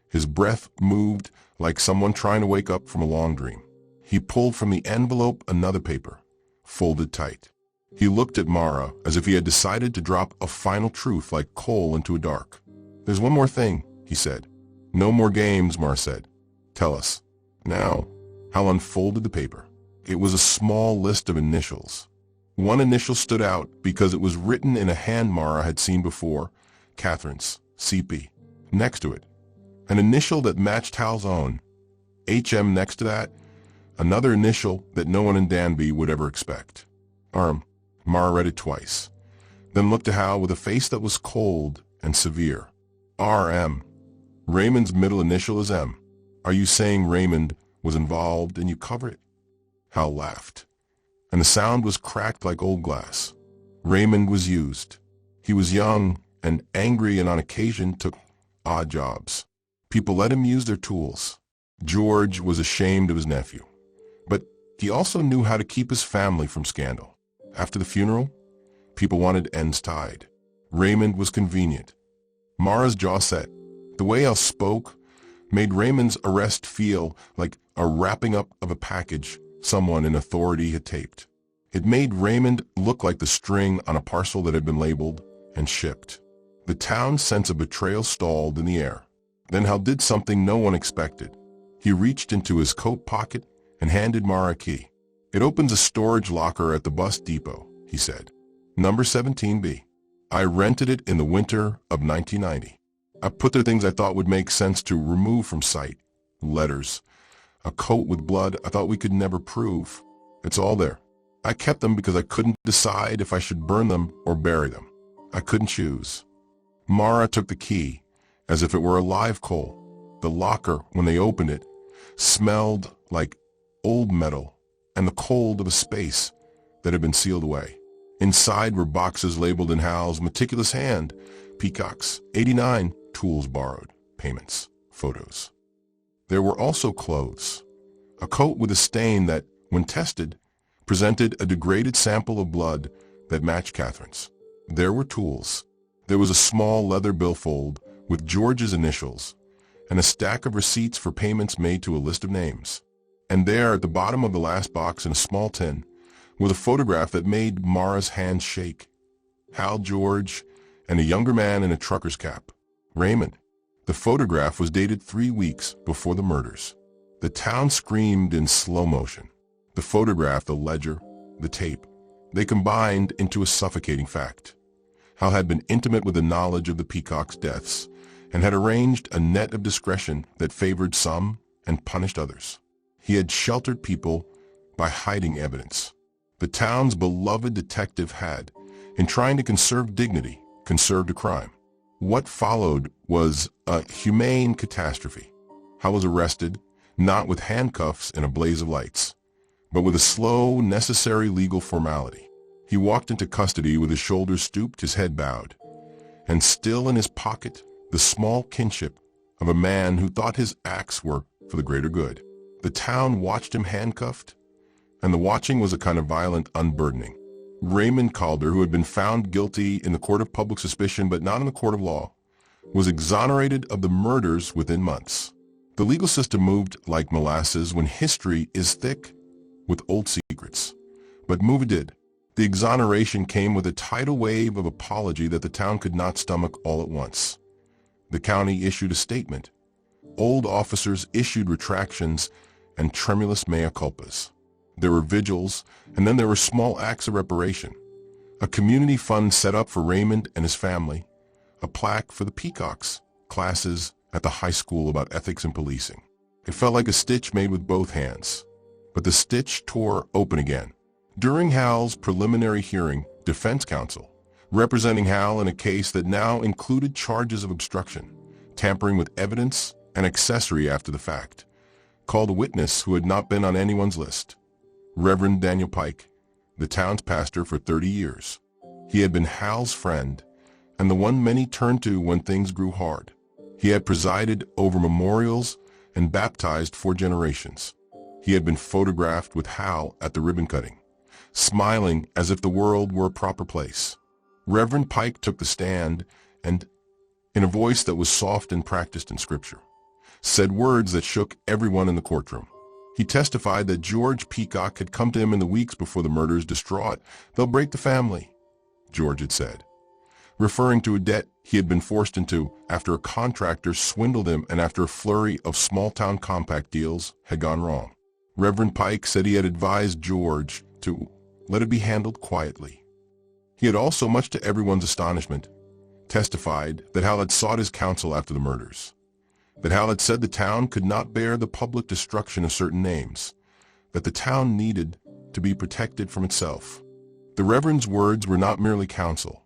His breath moved like someone trying to wake up from a long dream. He pulled from the envelope another paper, folded tight. He looked at Mara as if he had decided to drop a final truth like coal into a dark. There's one more thing, he said. No more games, Mara said. Tell us. Now. Hal unfolded the paper. It was a small list of initials. One initial stood out because it was written in a hand Mara had seen before, Catherine's, CP. Next to it, an initial that matched Hal's own. HM next to that, another initial that no one in Danby would ever expect. Mara read it twice, then looked at Hal with a face that was cold and severe. RM. Raymond's middle initial is M. Are you saying Raymond was involved and you cover it? Hal laughed, and the sound was cracked like old glass. Raymond was used. He was young and angry and on occasion took odd jobs. People let him use their tools. George was ashamed of his nephew, but he also knew how to keep his family from scandal. After the funeral, people wanted ends tied. Raymond was convenient. Mara's jaw set. The way Hal spoke made Raymond's arrest feel like a wrapping up of a package someone in authority had taped. It made Raymond look like the string on a parcel that had been labeled and shipped. The town's sense of betrayal stalled in the air. Then Hal did something no one expected. He reached into his coat pocket and handed Mara a key. "It opens a storage locker at the bus depot," he said. "Number 17B. I rented it in the winter of 1990. I put there things I thought would make sense to remove from sight. Letters. A coat with blood I thought we could never prove. It's all there. I kept them because I couldn't decide if I should burn them or bury them. I couldn't choose." Mara took the key, as if it were a live coal. The locker, when they opened it, smelled like old metal and the cold of a space that had been sealed away. Inside were boxes labeled in Hal's meticulous hand: Peacock's 89, tools borrowed, payments, photos. There were also clothes. A coat with a stain that, when tested, presented a degraded sample of blood that matched Catherine's. There were tools. There was a small leather billfold with George's initials and a stack of receipts for payments made to a list of names. And there, at the bottom of the last box in a small tin, was a photograph that made Mara's hands shake. Hal, George, and a younger man in a trucker's cap. Raymond. The photograph was dated 3 weeks before the murders. The town screamed in slow motion. The photograph, the ledger, the tape, they combined into a suffocating fact. Hal had been intimate with the knowledge of the Peacock's deaths and had arranged a net of discretion that favored some and punished others. He had sheltered people by hiding evidence. The town's beloved detective had, in trying to conserve dignity, conserved a crime. What followed was a humane catastrophe. Hal was arrested, not with handcuffs and a blaze of lights, but with a slow, necessary legal formality. He walked into custody with his shoulders stooped, his head bowed, and still in his pocket the small kinship of a man who thought his acts were for the greater good. The town watched him handcuffed, and the watching was a kind of violent unburdening. Raymond Calder, who had been found guilty in the court of public suspicion but not in the court of law, was exonerated of the murders within months. The legal system moved like molasses when history is thick with old secrets. But move it did. The exoneration came with a tidal wave of apology that the town could not stomach all at once. The county issued a statement. Old officers issued retractions and tremulous mea culpas. There were vigils, and then there were small acts of reparation. A community fund set up for Raymond and his family, a plaque for the Peacocks, classes at the high school about ethics and policing. It felt like a stitch made with both hands, but the stitch tore open again. During Hal's preliminary hearing, defense counsel, representing Hal in a case that now included charges of obstruction, tampering with evidence, and accessory after the fact, called a witness who had not been on anyone's list. Reverend Daniel Pike, the town's pastor for 30 years. He had been Hal's friend, and the one many turned to when things grew hard. He had presided over memorials and baptized 4 generations. He had been photographed with Hal at the ribbon cutting, smiling as if the world were a proper place. Reverend Pike took the stand and, in a voice that was soft and practiced in Scripture, said words that shook everyone in the courtroom. He testified that George Peacock had come to him in the weeks before the murders, distraught. "They'll break the family," George had said, referring to a debt he had been forced into after a contractor swindled him and after a flurry of small-town compact deals had gone wrong. Reverend Pike said he had advised George to let it be handled quietly. He had also, much to everyone's astonishment, testified that Hal had sought his counsel after the murders, that Hal had said the town could not bear the public destruction of certain names, that the town needed to be protected from itself. The Reverend's words were not merely counsel.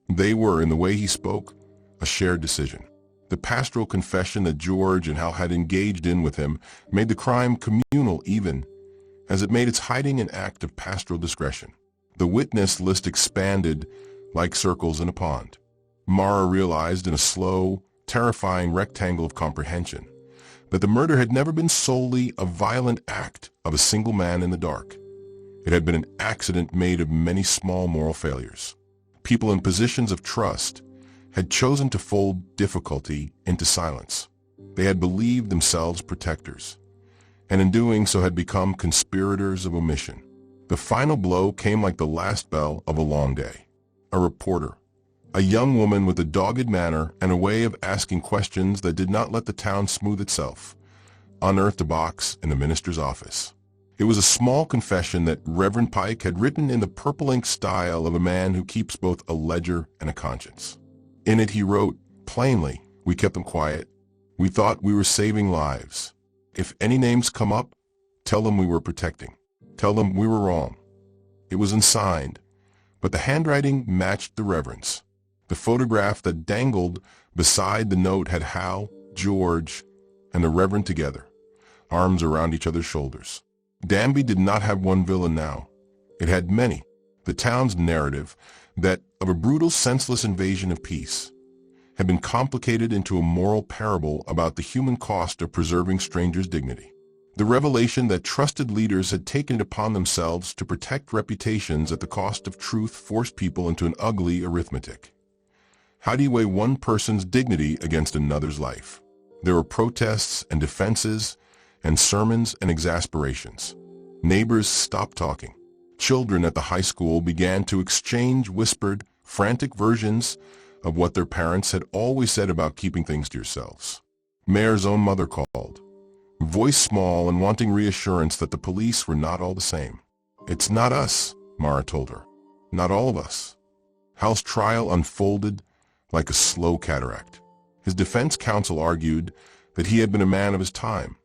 They were, in the way he spoke, a shared decision. The pastoral confession that George and Hal had engaged in with him made the crime communal even as it made its hiding an act of pastoral discretion. The witness list expanded like circles in a pond. Mara realized in a slow, terrifying rectangle of comprehension that the murder had never been solely a violent act of a single man in the dark. It had been an accident made of many small moral failures. People in positions of trust had chosen to fold difficulty into silence. They had believed themselves protectors, and in doing so had become conspirators of omission. The final blow came like the last bell of a long day. A reporter, a young woman with a dogged manner and a way of asking questions that did not let the town smooth itself, unearthed a box in the minister's office. It was a small confession that Reverend Pike had written in the purple ink style of a man who keeps both a ledger and a conscience. In it he wrote, plainly, we kept them quiet. We thought we were saving lives. If any names come up, tell them we were protecting. Tell them we were wrong. It was unsigned, but the handwriting matched the Reverend's. The photograph that dangled beside the note had Hal, George, and the Reverend together, arms around each other's shoulders. Danby did not have one villain now. It had many. The town's narrative, that of a brutal, senseless invasion of peace, had been complicated into a moral parable about the human cost of preserving strangers' dignity. The revelation that trusted leaders had taken it upon themselves to protect reputations at the cost of truth forced people into an ugly arithmetic. How do you weigh one person's dignity against another's life? There were protests and defenses, and sermons and exasperations. Neighbors stopped talking. Children at the high school began to exchange whispered, frantic versions of what their parents had always said about keeping things to yourselves. Mayor's own mother called, voice small and wanting reassurance that the police were not all the same. It's not us, Mara told her. Not all of us. Hal's trial unfolded like a slow cataract. His defense counsel argued that he had been a man of his time,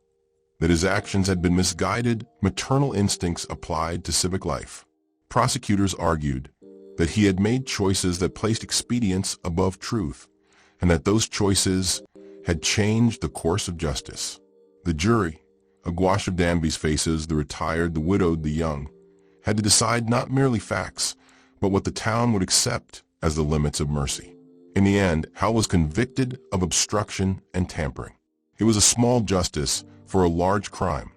that his actions had been misguided, maternal instincts applied to civic life. Prosecutors argued that he had made choices that placed expedience above truth, and that those choices had changed the course of justice. The jury, a gouache of Danby's faces, the retired, the widowed, the young, had to decide not merely facts, but what the town would accept as the limits of mercy. In the end, Hal was convicted of obstruction and tampering. It was a small justice for a large crime.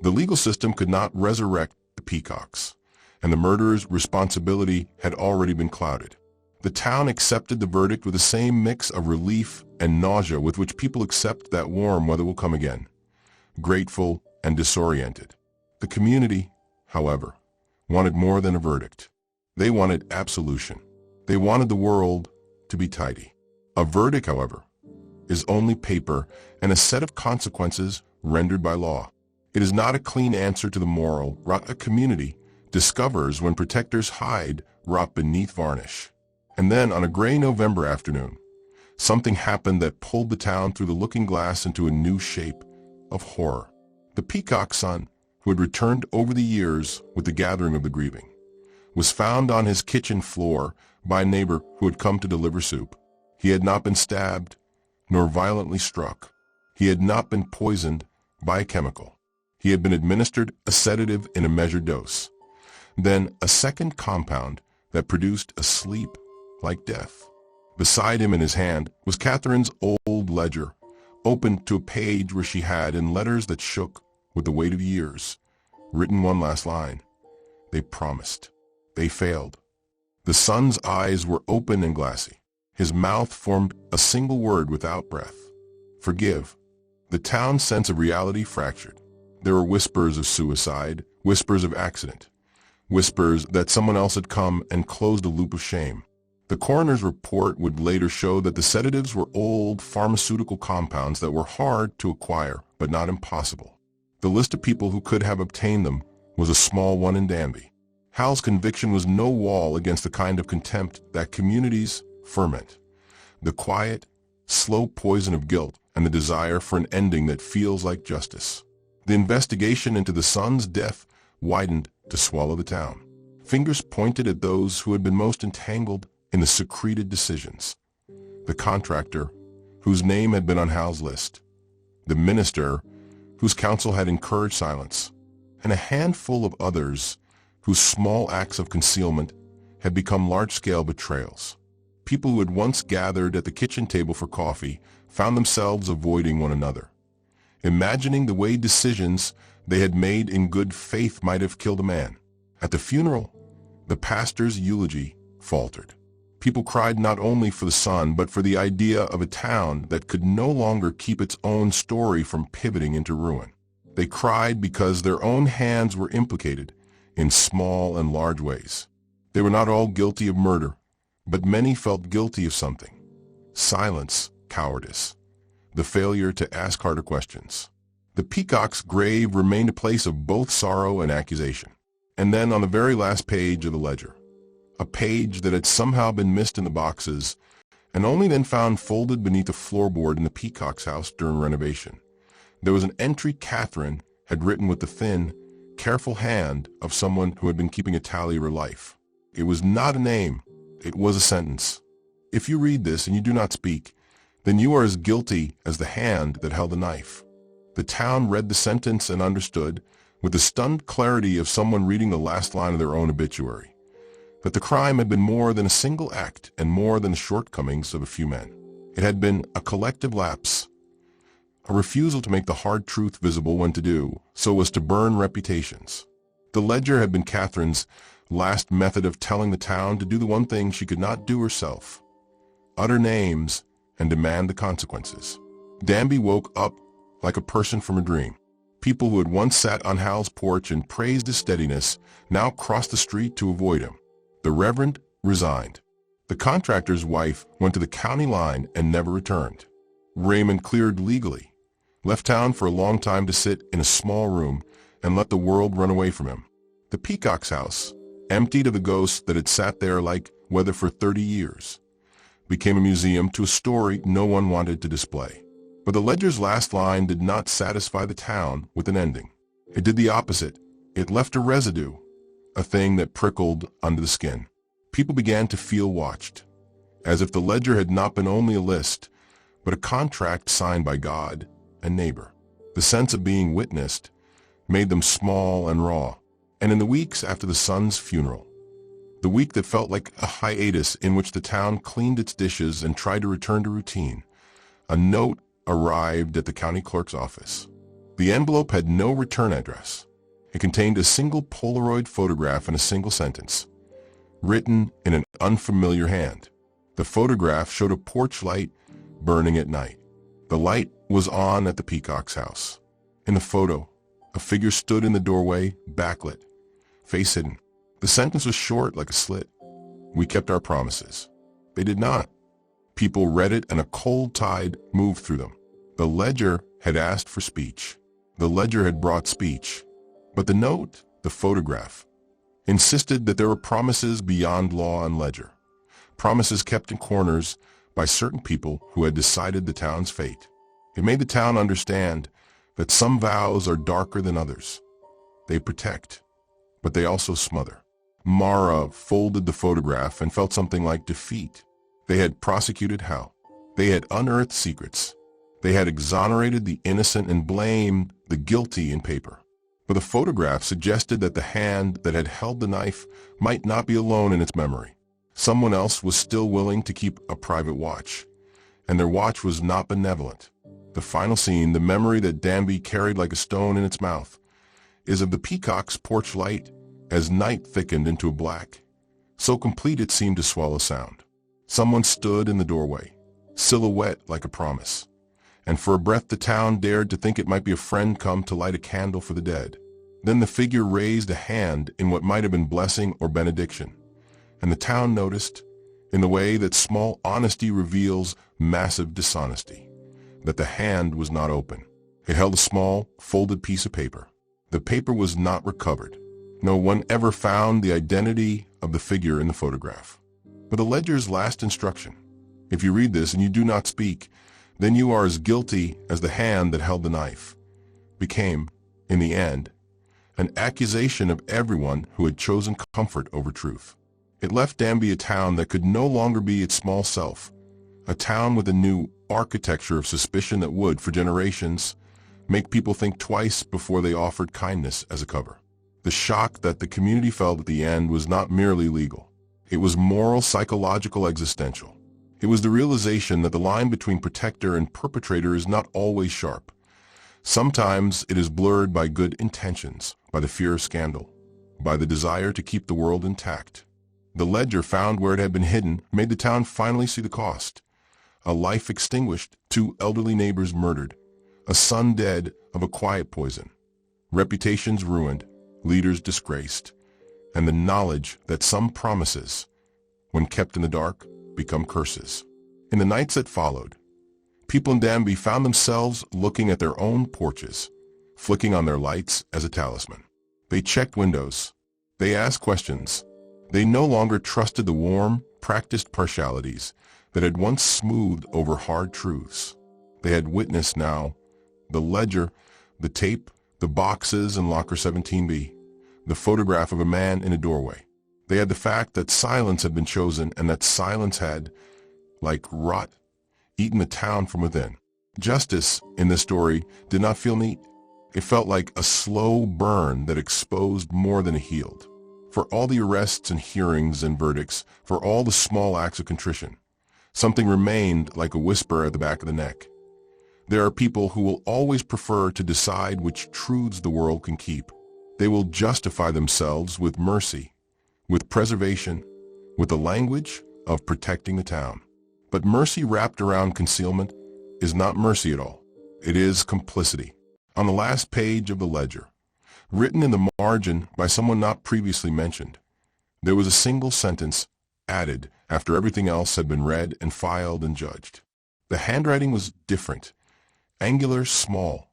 The legal system could not resurrect the Peacocks, and the murderer's responsibility had already been clouded. The town accepted the verdict with the same mix of relief and nausea with which people accept that warm weather will come again, grateful and disoriented. The community, however, wanted more than a verdict. They wanted absolution. They wanted the world to be tidy. A verdict, however, is only paper and a set of consequences rendered by law. It is not a clean answer to the moral rot a community discovers when protectors hide rot beneath varnish. And then, on a gray November afternoon, something happened that pulled the town through the looking glass into a new shape of horror. The Peacock son, who had returned over the years with the gathering of the grieving, was found on his kitchen floor by a neighbor who had come to deliver soup. He had not been stabbed, nor violently struck. He had not been poisoned by a chemical. He had been administered a sedative in a measured dose, then a second compound that produced a sleep like death. Beside him in his hand was Catherine's old ledger, open to a page where she had, in letters that shook with the weight of years, written one last line. They promised. They failed. The son's eyes were open and glassy. His mouth formed a single word without breath. Forgive. The town's sense of reality fractured. There were whispers of suicide, whispers of accident, whispers that someone else had come and closed a loop of shame. The coroner's report would later show that the sedatives were old pharmaceutical compounds that were hard to acquire, but not impossible. The list of people who could have obtained them was a small one in Danby. Hal's conviction was no wall against the kind of contempt that communities ferment, the quiet, slow poison of guilt and the desire for an ending that feels like justice. The investigation into the son's death widened to swallow the town. Fingers pointed at those who had been most entangled in the secreted decisions. The contractor, whose name had been on Hal's list, the minister, whose counsel had encouraged silence, and a handful of others whose small acts of concealment had become large-scale betrayals. People who had once gathered at the kitchen table for coffee found themselves avoiding one another, imagining the way decisions they had made in good faith might have killed a man. At the funeral, the pastor's eulogy faltered. People cried not only for the son, but for the idea of a town that could no longer keep its own story from pivoting into ruin. They cried because their own hands were implicated in small and large ways. They were not all guilty of murder, but many felt guilty of something. Silence, cowardice, the failure to ask harder questions. The Peacock's grave remained a place of both sorrow and accusation. And then on the very last page of the ledger, a page that had somehow been missed in the boxes and only then found folded beneath a floorboard in the Peacock's house during renovation, there was an entry Catherine had written with the thin, careful hand of someone who had been keeping a tally of her life. It was not a name, it was a sentence. If you read this and you do not speak, then you are as guilty as the hand that held the knife. The town read the sentence and understood, with the stunned clarity of someone reading the last line of their own obituary, that the crime had been more than a single act and more than the shortcomings of a few men. It had been a collective lapse, a refusal to make the hard truth visible when to do so as to burn reputations. The ledger had been Catherine's last method of telling the town to do the one thing she could not do herself: utter names and demand the consequences. Danby woke up like a person from a dream. People who had once sat on Hal's porch and praised his steadiness now crossed the street to avoid him. The Reverend resigned. The contractor's wife went to the county line and never returned. Raymond cleared legally, left town for a long time to sit in a small room and let the world run away from him. The Peacock's house, emptied of the ghosts that had sat there like weather for 30 years, became a museum to a story no one wanted to display. But the ledger's last line did not satisfy the town with an ending. It did the opposite. It left a residue, a thing that prickled under the skin. People began to feel watched, as if the ledger had not been only a list, but a contract signed by God and neighbor. The sense of being witnessed made them small and raw. And in the weeks after the son's funeral, the week that felt like a hiatus in which the town cleaned its dishes and tried to return to routine, a note arrived at the county clerk's office. The envelope had no return address. It contained a single Polaroid photograph and a single sentence, written in an unfamiliar hand. The photograph showed a porch light burning at night. The light was on at the Peacock's house. In the photo, a figure stood in the doorway, backlit, face hidden. The sentence was short like a slit. "We kept our promises." They did not. People read it and a cold tide moved through them. The ledger had asked for speech. The ledger had brought speech. But the note, the photograph, insisted that there were promises beyond law and ledger, promises kept in corners by certain people who had decided the town's fate. It made the town understand that some vows are darker than others. They protect, but they also smother. Mara folded the photograph and felt something like defeat. They had prosecuted Hal. They had unearthed secrets. They had exonerated the innocent and blamed the guilty in paper. But the photograph suggested that the hand that had held the knife might not be alone in its memory. Someone else was still willing to keep a private watch, and their watch was not benevolent. The final scene, the memory that Danby carried like a stone in its mouth, is of the Peacock's porch light as night thickened into a black, so complete it seemed to swallow sound. Someone stood in the doorway, silhouette like a promise. And for a breath the town dared to think it might be a friend come to light a candle for the dead. Then the figure raised a hand in what might have been blessing or benediction, and the town noticed, in the way that small honesty reveals massive dishonesty, that the hand was not open. It held a small, folded piece of paper. The paper was not recovered. No one ever found the identity of the figure in the photograph. But the ledger's last instruction, if you read this and you do not speak, then you are as guilty as the hand that held the knife, became, in the end, an accusation of everyone who had chosen comfort over truth. It left Danby a town that could no longer be its small self, a town with a new architecture of suspicion that would, for generations, make people think twice before they offered kindness as a cover. The shock that the community felt at the end was not merely legal. It was moral, psychological, existential. It was the realization that the line between protector and perpetrator is not always sharp. Sometimes it is blurred by good intentions, by the fear of scandal, by the desire to keep the world intact. The ledger found where it had been hidden made the town finally see the cost. A life extinguished, 2 elderly neighbors murdered, a son dead of a quiet poison, reputations ruined, leaders disgraced, and the knowledge that some promises, when kept in the dark, become curses. In the nights that followed, people in Danby found themselves looking at their own porches, flicking on their lights as a talisman. They checked windows. They asked questions. They no longer trusted the warm, practiced partialities that had once smoothed over hard truths. They had witnessed now the ledger, the tape, the boxes in locker 17B, the photograph of a man in a doorway. They had the fact that silence had been chosen and that silence had, like rot, eaten the town from within. Justice, in this story, did not feel neat. It felt like a slow burn that exposed more than it healed. For all the arrests and hearings and verdicts, for all the small acts of contrition, something remained like a whisper at the back of the neck. There are people who will always prefer to decide which truths the world can keep. They will justify themselves with mercy, with preservation, with the language of protecting the town. But mercy wrapped around concealment is not mercy at all. It is complicity. On the last page of the ledger, written in the margin by someone not previously mentioned, there was a single sentence added after everything else had been read and filed and judged. The handwriting was different, angular, small,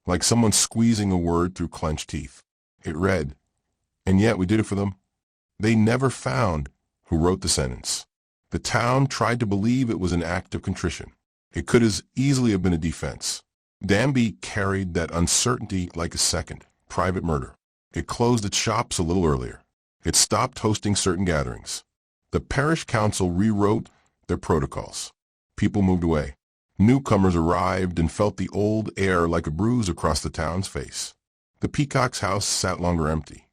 like someone squeezing a word through clenched teeth. It read, "And yet we did it for them." They never found who wrote the sentence. The town tried to believe it was an act of contrition. It could as easily have been a defense. Danby carried that uncertainty like a second, private murder. It closed its shops a little earlier. It stopped hosting certain gatherings. The parish council rewrote their protocols. People moved away. Newcomers arrived and felt the old air like a bruise across the town's face. The Peacock's house sat longer empty.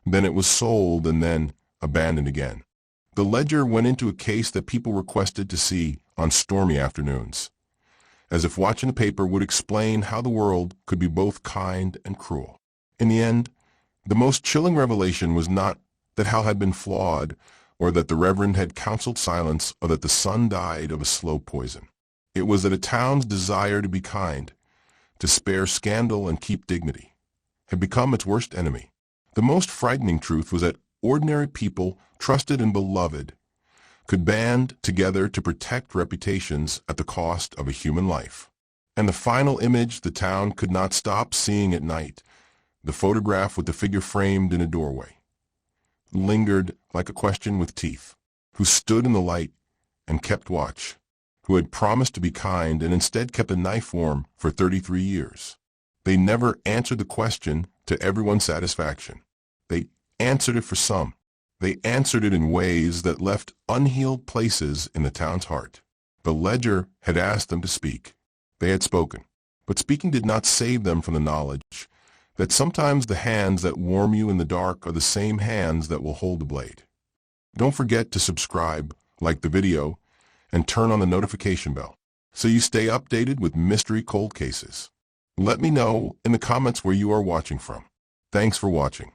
Then it was sold and then abandoned again. The ledger went into a case that people requested to see on stormy afternoons, as if watching the paper would explain how the world could be both kind and cruel. In the end, the most chilling revelation was not that Hal had been flawed, or that the Reverend had counseled silence, or that the son died of a slow poison. It was that a town's desire to be kind, to spare scandal and keep dignity, had become its worst enemy. The most frightening truth was that ordinary people, trusted and beloved, could band together to protect reputations at the cost of a human life. And the final image the town could not stop seeing at night, the photograph with the figure framed in a doorway, lingered like a question with teeth, who stood in the light and kept watch, who had promised to be kind and instead kept a knife warm for 33 years. They never answered the question to everyone's satisfaction. They answered it for some. They answered it in ways that left unhealed places in the town's heart. The ledger had asked them to speak. They had spoken. But speaking did not save them from the knowledge that sometimes the hands that warm you in the dark are the same hands that will hold the blade. Don't forget to subscribe, like the video, and turn on the notification bell so you stay updated with mystery cold cases. Let me know in the comments where you are watching from. Thanks for watching.